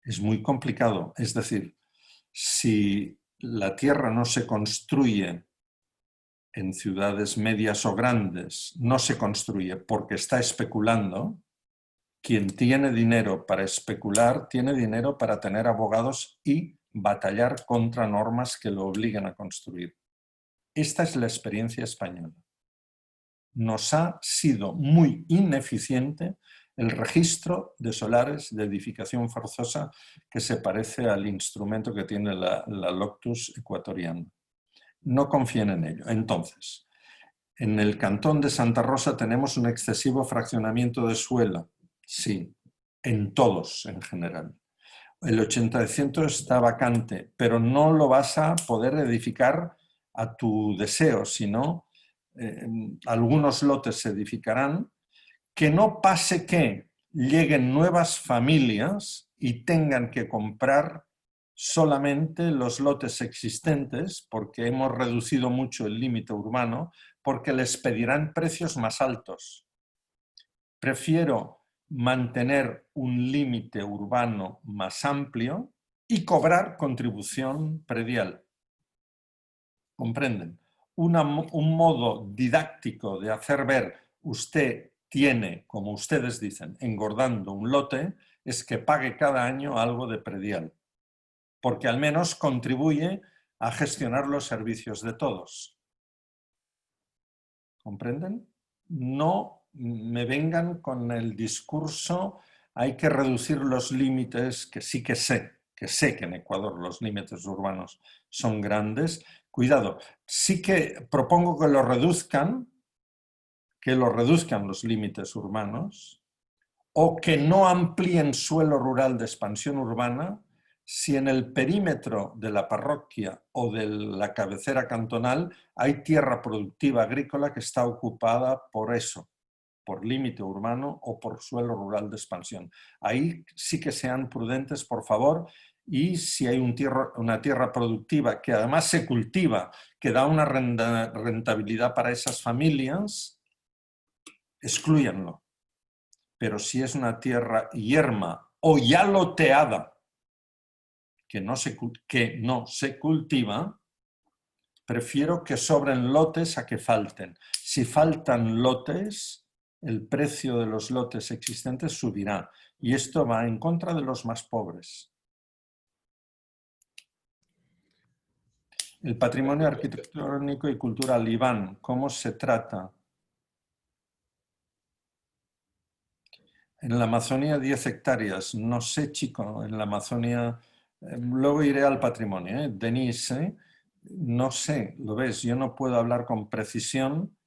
es muy complicado. Es decir, si la tierra no se construye en ciudades medias o grandes, no se construye porque está especulando, quien tiene dinero para especular, tiene dinero para tener abogados y batallar contra normas que lo obliguen a construir. Esta es la experiencia española. Nos ha sido muy ineficiente el registro de solares de edificación forzosa que se parece al instrumento que tiene la Loctus ecuatoriana. No confíen en ello. Entonces, en el cantón de Santa Rosa tenemos un excesivo fraccionamiento de suelo. Sí, en todos en general. El 80% está vacante, pero no lo vas a poder edificar a tu deseo, sino algunos lotes se edificarán. Que no pase que lleguen nuevas familias y tengan que comprar solamente los lotes existentes porque hemos reducido mucho el límite urbano, porque les pedirán precios más altos. Prefiero mantener un límite urbano más amplio y cobrar contribución predial. ¿Comprenden? Un modo didáctico de hacer ver usted tiene, como ustedes dicen, engordando un lote, es que pague cada año algo de predial, porque al menos contribuye a gestionar los servicios de todos. ¿Comprenden? No me vengan con el discurso hay que reducir los límites, que sí que sé que en Ecuador los límites urbanos son grandes. Cuidado, sí que propongo que lo reduzcan los límites urbanos o que no amplíen suelo rural de expansión urbana si en el perímetro de la parroquia o de la cabecera cantonal hay tierra productiva agrícola que está ocupada por eso, por límite urbano o por suelo rural de expansión. Ahí sí que sean prudentes, por favor, y si hay una tierra productiva que además se cultiva, que da una rentabilidad para esas familias, exclúyanlo. Pero si es una tierra yerma o ya loteada, que no se cultiva, prefiero que sobren lotes a que falten. Si faltan lotes, el precio de los lotes existentes subirá y esto va en contra de los más pobres. El patrimonio arquitectónico y cultural, Iván, ¿cómo se trata? En la Amazonía 10 hectáreas, no sé, chico, en la Amazonía, luego iré al patrimonio, Denise, no sé, lo ves, yo no puedo hablar con precisión,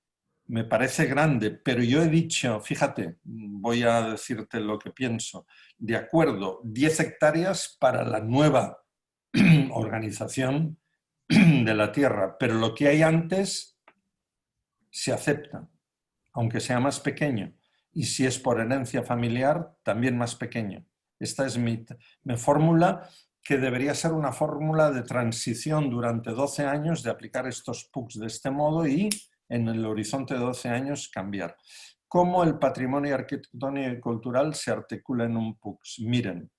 me parece grande, pero yo he dicho, fíjate, voy a decirte lo que pienso, de acuerdo, 10 hectáreas para la nueva organización de la tierra, pero lo que hay antes se acepta, aunque sea más pequeño, y si es por herencia familiar, también más pequeño. Esta es mi fórmula, que debería ser una fórmula de transición durante 12 años de aplicar estos PUCs de este modo y en el horizonte de 12 años cambiar. ¿Cómo el patrimonio arquitectónico y cultural se articula en un PUCs? Miren,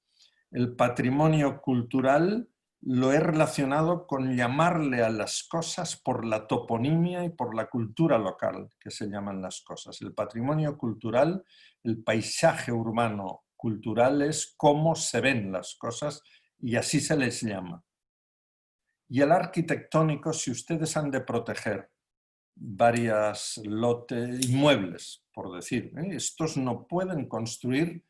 el patrimonio cultural lo he relacionado con llamarle a las cosas por la toponimia y por la cultura local, que se llaman las cosas. El patrimonio cultural, el paisaje urbano cultural es cómo se ven las cosas y así se les llama. Y el arquitectónico, si ustedes han de proteger varias lotes, inmuebles, por decir, estos no pueden construir.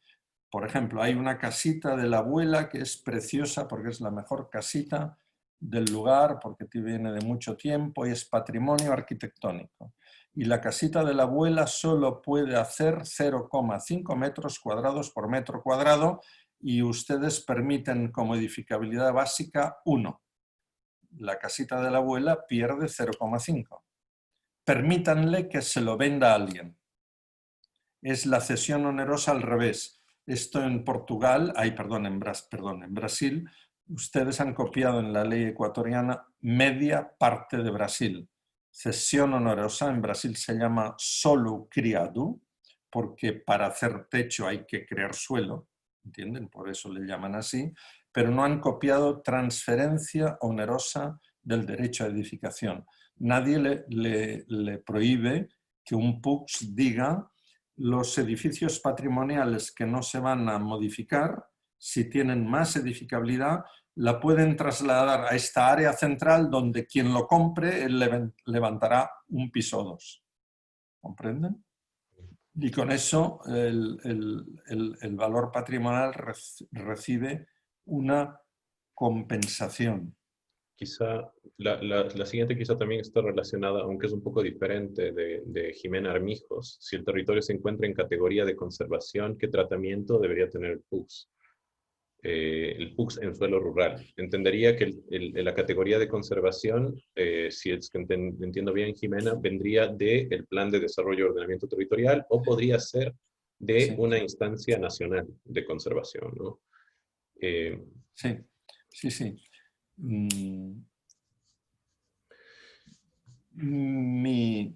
Por ejemplo, hay una casita de la abuela que es preciosa porque es la mejor casita del lugar, porque viene de mucho tiempo y es patrimonio arquitectónico. Y la casita de la abuela solo puede hacer 0,5 metros cuadrados por metro cuadrado y ustedes permiten como edificabilidad básica 1. La casita de la abuela pierde 0,5. Permítanle que se lo venda a alguien. Es la cesión onerosa al revés. Esto en Portugal, en Brasil, ustedes han copiado en la ley ecuatoriana media parte de Brasil. Cesión onerosa en Brasil se llama solo criado, porque para hacer techo hay que crear suelo, ¿entienden? Por eso le llaman así, pero no han copiado transferencia onerosa del derecho a edificación. Nadie le prohíbe que un PUCS diga los edificios patrimoniales que no se van a modificar, si tienen más edificabilidad, la pueden trasladar a esta área central donde quien lo compre levantará un piso 2. ¿Comprenden? Y con eso el valor patrimonial recibe una compensación. Quizá la siguiente quizá también está relacionada, aunque es un poco diferente, de Jimena Armijos. Si el territorio se encuentra en categoría de conservación, ¿qué tratamiento debería tener el PUCS? El PUCS en suelo rural. Entendería que la categoría de conservación, si es que entiendo bien, Jimena, vendría del Plan de Desarrollo y Ordenamiento Territorial o podría ser de una instancia nacional de conservación, ¿no? Sí, sí, sí. Mi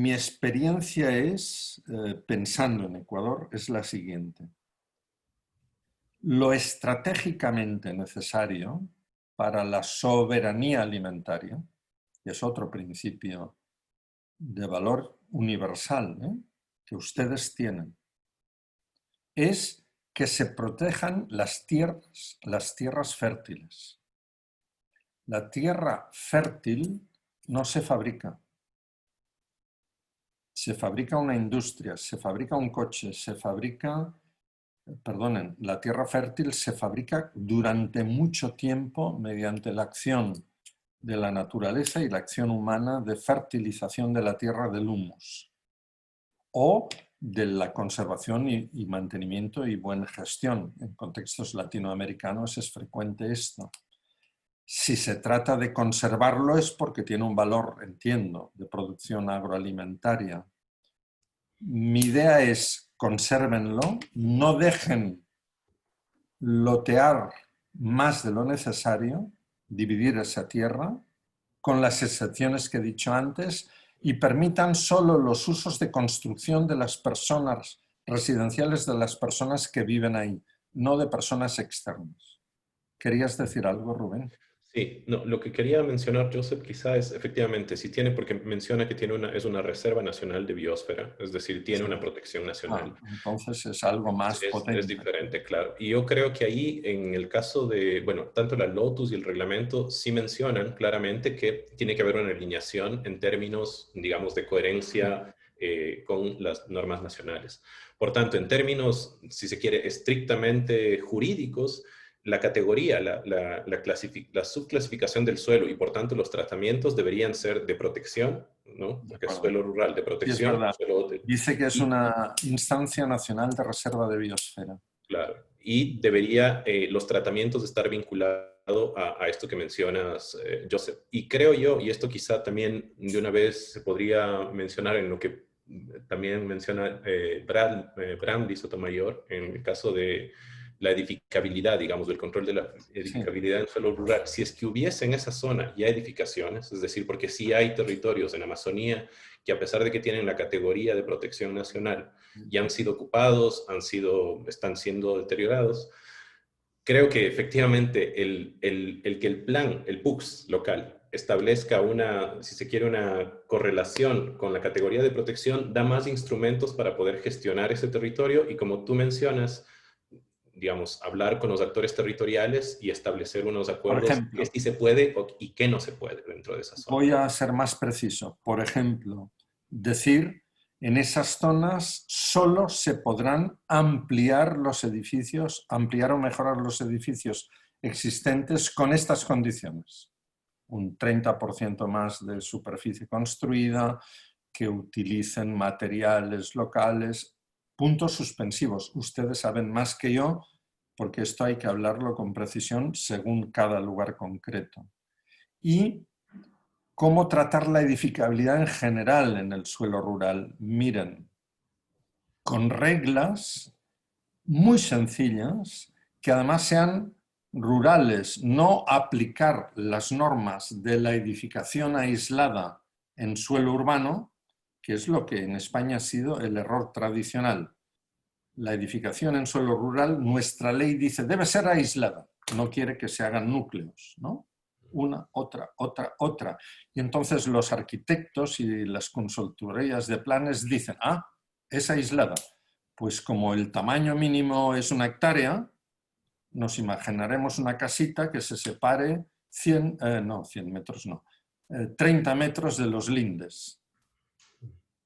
experiencia es, pensando en Ecuador, es la siguiente. Lo estratégicamente necesario para la soberanía alimentaria, que es otro principio de valor universal, que ustedes tienen, es que se protejan las tierras fértiles. La tierra fértil no se fabrica. Se fabrica una industria, se fabrica un coche, la tierra fértil se fabrica durante mucho tiempo mediante la acción de la naturaleza y la acción humana de fertilización de la tierra del humus o de la conservación y mantenimiento y buena gestión. En contextos latinoamericanos es frecuente esto. Si se trata de conservarlo es porque tiene un valor, entiendo, de producción agroalimentaria. Mi idea es consérvenlo, no dejen lotear más de lo necesario, dividir esa tierra, con las excepciones que he dicho antes, y permitan solo los usos de construcción de las personas residenciales, de las personas que viven ahí, no de personas externas. ¿Querías decir algo, Rubén? Sí, no, lo que quería mencionar, Joseph, quizá es efectivamente, si tiene, porque menciona que es una reserva nacional de biosfera, es decir, tiene Sí. una protección nacional. Entonces es algo más potente. Es diferente, claro. Y yo creo que ahí, en el caso de, bueno, tanto la Lotus y el reglamento sí mencionan claramente que tiene que haber una alineación en términos, digamos, de coherencia con las normas nacionales. Por tanto, en términos, si se quiere, estrictamente jurídicos, la categoría, la subclasificación del suelo y por tanto los tratamientos deberían ser de protección, ¿no? De Porque es acuerdo. suelo rural de Sí, es protección, verdad. suelo Dice que es y, una instancia nacional de reserva de biosfera. claro, y debería los tratamientos estar vinculados a esto que mencionas, Joseph. Y creo yo, y esto quizá también de una vez se podría mencionar en lo que también menciona Brandi Sotomayor, en el caso de la edificabilidad, digamos, del control de la Sí. edificabilidad en suelo rural. Si es que hubiese en esa zona ya edificaciones, es decir, porque sí hay territorios en Amazonía que a pesar de que tienen la categoría de protección nacional, ya han sido ocupados, están siendo deteriorados. Creo que efectivamente el que el plan, el PUCS local, establezca una, si se quiere, una correlación con la categoría de protección, da más instrumentos para poder gestionar ese territorio y como tú mencionas, digamos, hablar con los actores territoriales y establecer unos Por acuerdos que ejemplo, sí se puede y que no se puede dentro de esa zona. voy a ser más preciso. Por ejemplo, decir en esas zonas solo se podrán ampliar los edificios, ampliar o mejorar los edificios existentes con estas condiciones. Un 30% más de superficie construida, que utilicen materiales locales, puntos suspensivos. Ustedes saben más que yo, porque esto hay que hablarlo con precisión según cada lugar concreto. Y cómo tratar la edificabilidad en general en el suelo rural. Miren, con reglas muy sencillas que además sean rurales, no aplicar las normas de la edificación aislada en suelo urbano, que es lo que en España ha sido el error tradicional. La edificación en suelo rural, nuestra ley dice, debe ser aislada, no quiere que se hagan núcleos, ¿no? Una, otra, otra, otra. Y entonces los arquitectos y las consultorías de planes dicen, ah, es aislada. Pues como el tamaño mínimo es 1 hectárea, nos imaginaremos una casita que se separe 100 metros no, 30 metros de los lindes.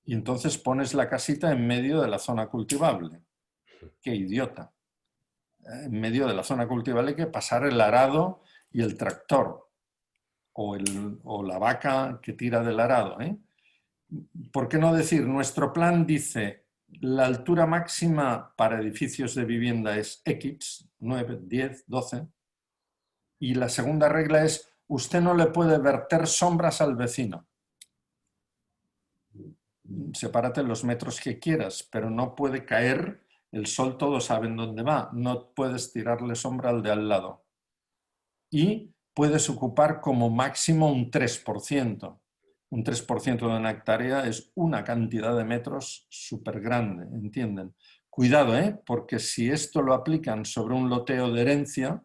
Y entonces pones la casita en medio de la zona cultivable. ¡Qué idiota! En medio de la zona cultivable hay que pasar el arado y el tractor o la vaca que tira del arado. ¿Por qué no decir? Nuestro plan dice la altura máxima para edificios de vivienda es X, 9, 10, 12. Y la segunda regla es usted no le puede verter sombras al vecino. Sepárate los metros que quieras, pero no puede caer el sol, todos saben dónde va. No puedes tirarle sombra al de al lado. Y puedes ocupar como máximo un 3%. Un 3% de 1 hectárea es una cantidad de metros súper grande, ¿entienden? Cuidado, porque si esto lo aplican sobre un loteo de herencia,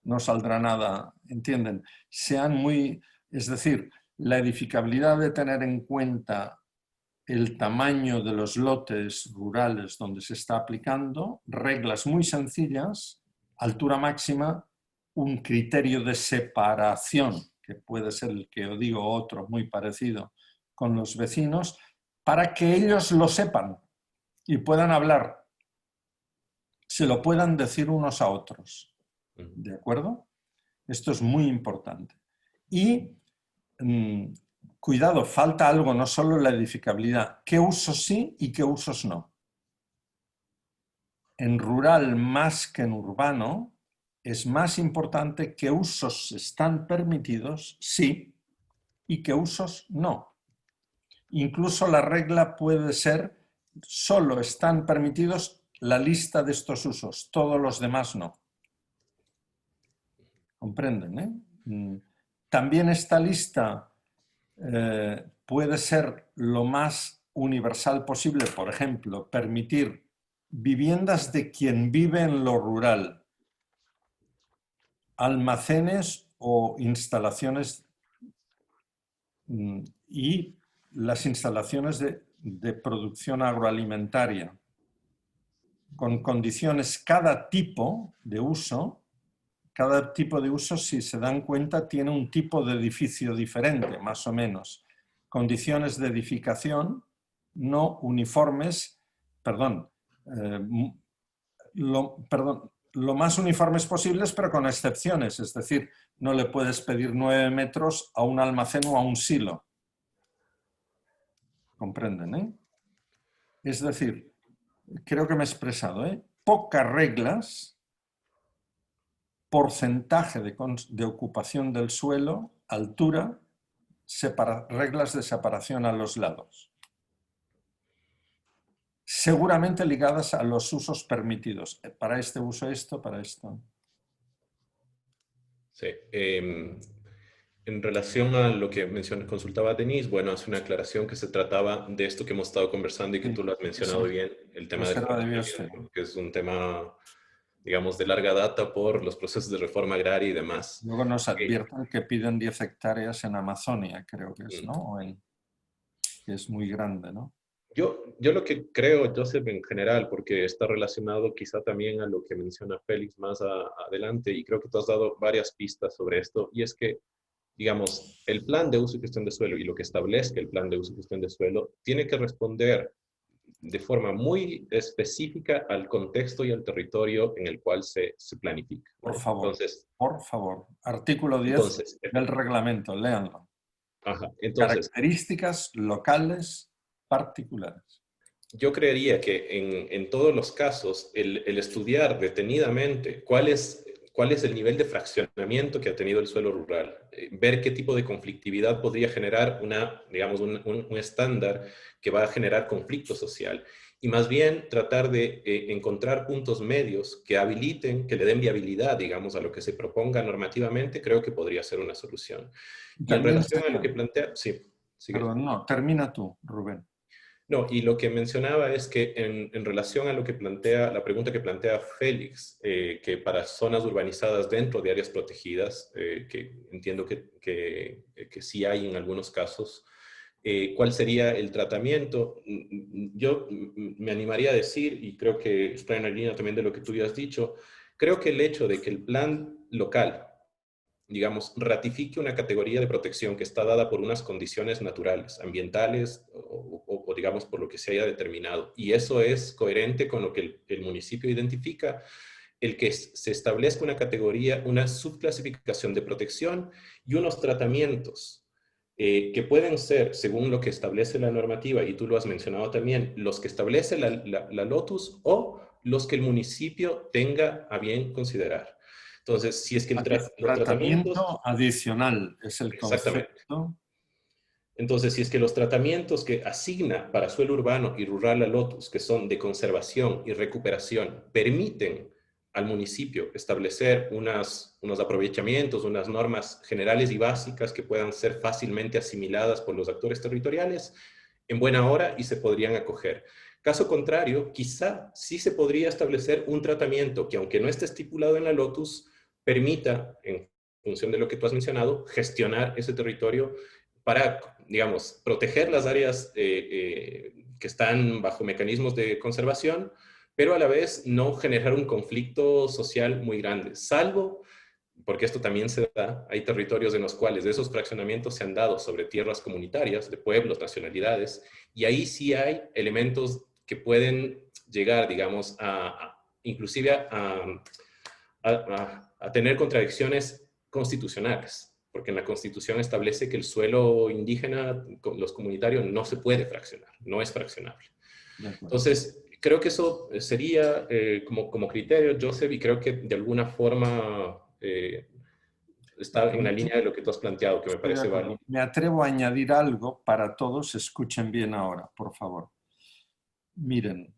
no saldrá nada, ¿entienden? Es decir, la edificabilidad de tener en cuenta el tamaño de los lotes rurales donde se está aplicando, reglas muy sencillas, altura máxima, un criterio de separación, que puede ser el que os digo otro muy parecido con los vecinos, para que ellos lo sepan y puedan hablar, se lo puedan decir unos a otros. ¿De acuerdo? Esto es muy importante. Y cuidado, falta algo, no solo la edificabilidad. ¿Qué usos sí y qué usos no? En rural más que en urbano, es más importante qué usos están permitidos, sí, y qué usos no. Incluso la regla puede ser, solo están permitidos la lista de estos usos, todos los demás no. ¿Comprenden? También esta lista puede ser lo más universal posible, por ejemplo, permitir viviendas de quien vive en lo rural, almacenes o instalaciones y las instalaciones de producción agroalimentaria, con condiciones, cada tipo de uso, si se dan cuenta, tiene un tipo de edificio diferente, más o menos. Condiciones de edificación no uniformes, perdón, lo más uniformes posibles, pero con excepciones. Es decir, no le puedes pedir 9 metros a un almacén o a un silo. ¿Comprenden, Es decir, creo que me he expresado, pocas reglas, porcentaje de ocupación del suelo, altura, reglas de separación a los lados. Seguramente ligadas a los usos permitidos. Para este uso esto, para esto. Sí. En relación a lo que consultaba Denise, bueno, hace una aclaración que se trataba de esto que hemos estado conversando y que Sí, tú lo has mencionado bien, el tema del reserva de biosfera. fraccionamiento, que es un tema, digamos, de larga data por los procesos de reforma agraria y demás. Luego nos advierten que piden 10 hectáreas en Amazonia, creo que es, ¿no? Que es muy grande, ¿no? Yo lo que creo, Joseph, en general, porque está relacionado quizá también a lo que menciona Félix más adelante, y creo que tú has dado varias pistas sobre esto, y es que, digamos, el plan de uso y gestión de suelo y lo que establezca el plan de uso y gestión de suelo tiene que responder de forma muy específica al contexto y al territorio en el cual se planifica. Por ¿Vale? favor, Entonces, por favor. Artículo 10 entonces, del reglamento, léanlo. ajá, entonces, Características locales particulares. yo creería que en todos los casos, el estudiar detenidamente cuál es el nivel de fraccionamiento que ha tenido el suelo rural, ver qué tipo de conflictividad podría generar digamos, un estándar que va a generar conflicto social, y más bien tratar de encontrar puntos medios que habiliten, que le den viabilidad, digamos, a lo que se proponga normativamente, creo que podría ser una solución. Y en También relación a lo sería, que plantea, sí, sigue. perdón, no, termina tú, Rubén. No, y lo que mencionaba es que en relación a lo que plantea, la pregunta que plantea Félix, que para zonas urbanizadas dentro de áreas protegidas, que entiendo que sí hay en algunos casos, ¿cuál sería el tratamiento? Yo me animaría a decir, y creo que está en la línea también de lo que tú ya has dicho, creo que el hecho de que el plan local, digamos, ratifique una categoría de protección que está dada por unas condiciones naturales, ambientales o, digamos, por lo que se haya determinado. Y eso es coherente con lo que el municipio identifica, el que se establezca una categoría, una subclasificación de protección y unos tratamientos que pueden ser, según lo que establece la normativa, y tú lo has mencionado también, los que establece la LOTUS o los que el municipio tenga a bien considerar. Entonces, si es que los tratamientos, Tratamiento adicional es el exactamente. concepto. Entonces, si es que los tratamientos que asigna para suelo urbano y rural la LOTUS, que son de conservación y recuperación, permiten al municipio establecer unos aprovechamientos, unas normas generales y básicas que puedan ser fácilmente asimiladas por los actores territoriales, en buena hora y se podrían acoger. Caso contrario, quizá sí se podría establecer un tratamiento que, aunque no esté estipulado en la LOTUS, permita, en función de lo que tú has mencionado, gestionar ese territorio para, digamos, proteger las áreas que están bajo mecanismos de conservación, pero a la vez no generar un conflicto social muy grande, salvo, porque esto también se da, hay territorios en los cuales esos fraccionamientos se han dado sobre tierras comunitarias, de pueblos, nacionalidades, y ahí sí hay elementos que pueden llegar, digamos, inclusive a tener contradicciones constitucionales, porque en la Constitución establece que el suelo indígena, los comunitarios, no se puede fraccionar, no es fraccionable. De acuerdo. Entonces, creo que eso sería como criterio, Joseph, y creo que de alguna forma está en la línea de lo que tú has planteado, que me Estoy de parece acuerdo. válido. Me atrevo a añadir algo para todos, escuchen bien ahora, por favor. Miren,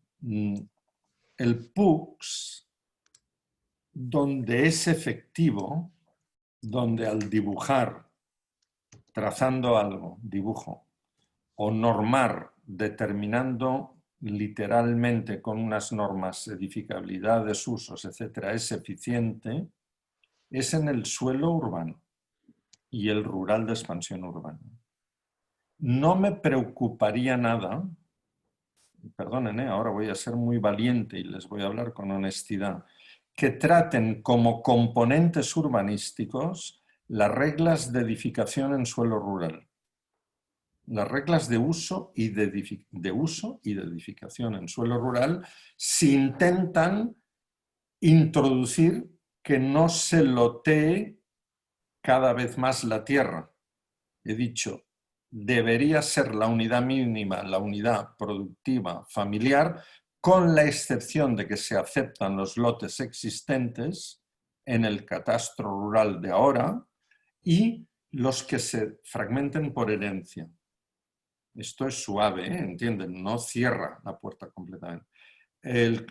el PUCS, donde es efectivo, donde al dibujar, trazando algo, dibujo, o normar, determinando literalmente con unas normas, edificabilidades, usos, etcétera, es eficiente, es en el suelo urbano y el rural de expansión urbana. No me preocuparía nada, perdonen, ahora voy a ser muy valiente y les voy a hablar con honestidad, que traten como componentes urbanísticos las reglas de edificación en suelo rural. Las reglas de uso y de edificación en suelo rural, si intentan introducir que no se lotee cada vez más la tierra. He dicho, debería ser la unidad mínima, la unidad productiva familiar, con la excepción de que se aceptan los lotes existentes en el catastro rural de ahora y los que se fragmenten por herencia. Esto es suave, ¿entienden? No cierra la puerta completamente.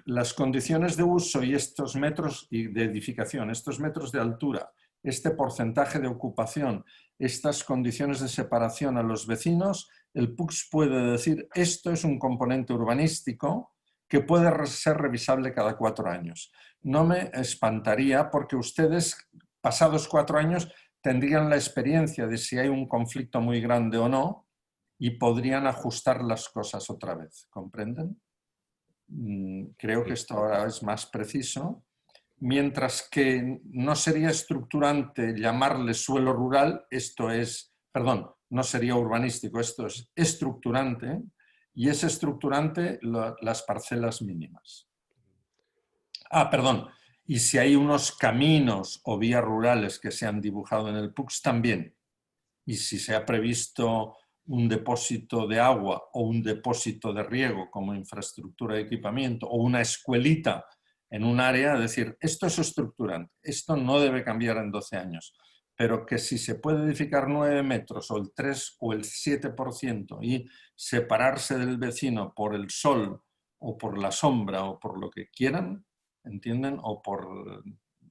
Las condiciones de uso y estos metros de edificación, estos metros de altura, este porcentaje de ocupación, estas condiciones de separación a los vecinos, el PUCS puede decir esto es un componente urbanístico que puede ser revisable cada 4 años. No me espantaría porque ustedes, pasados 4 años, tendrían la experiencia de si hay un conflicto muy grande o no y podrían ajustar las cosas otra vez. ¿Comprenden? Creo que esto ahora es más preciso, mientras que no sería estructurante llamarle suelo rural, esto es, perdón, no sería urbanístico, esto es estructurante, y es estructurante las parcelas mínimas. Perdón, y si hay unos caminos o vías rurales que se han dibujado en el PUCS también, y si se ha previsto un depósito de agua o un depósito de riego como infraestructura de equipamiento o una escuelita en un área, es decir, esto es estructurante, esto no debe cambiar en 12 años, pero que si se puede edificar 9 metros o el 3 o el 7% y separarse del vecino por el sol o por la sombra o por lo que quieran, ¿entienden? O por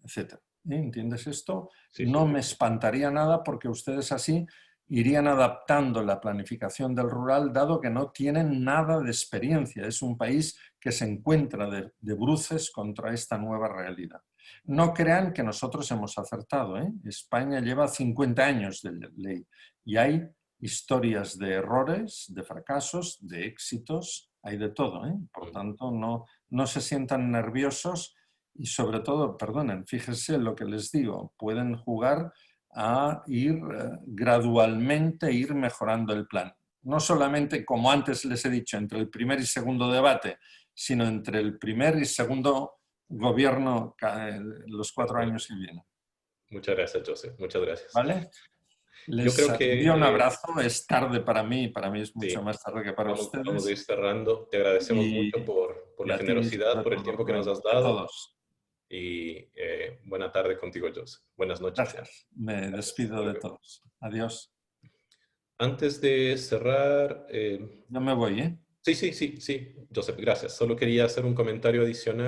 etcétera. ¿Entiendes esto? Sí, No sí. me espantaría nada porque ustedes así irían adaptando la planificación del rural, dado que no tienen nada de experiencia. Es un país que se encuentra de bruces contra esta nueva realidad. No crean que nosotros hemos acertado, ¿eh? España lleva 50 años de ley y hay historias de errores, de fracasos, de éxitos, hay de todo, ¿eh? Por tanto, no se sientan nerviosos y sobre todo, perdonen, fíjense lo que les digo, pueden jugar a ir gradualmente, ir mejorando el plan. No solamente, como antes les he dicho, entre el primer y segundo debate, sino entre el primer y segundo gobierno los 4 años que vienen. Muchas gracias, Joseph. Muchas gracias. ¿Vale? Yo Les creo envío un que abrazo, es tarde para mí es mucho sí, más tarde que para vamos a ir ustedes. cerrando. Te agradecemos mucho Y, por y la a ti, generosidad, sobre por el todo, tiempo que nos Rubén, has y a dado todos. y buena tarde contigo, Joseph. Buenas noches ya. Gracias. Me Gracias. despido Hasta de luego. todos. Adiós. Antes de cerrar, Yo me voy, ¿eh? sí, Joseph, gracias. Solo quería hacer un comentario adicional.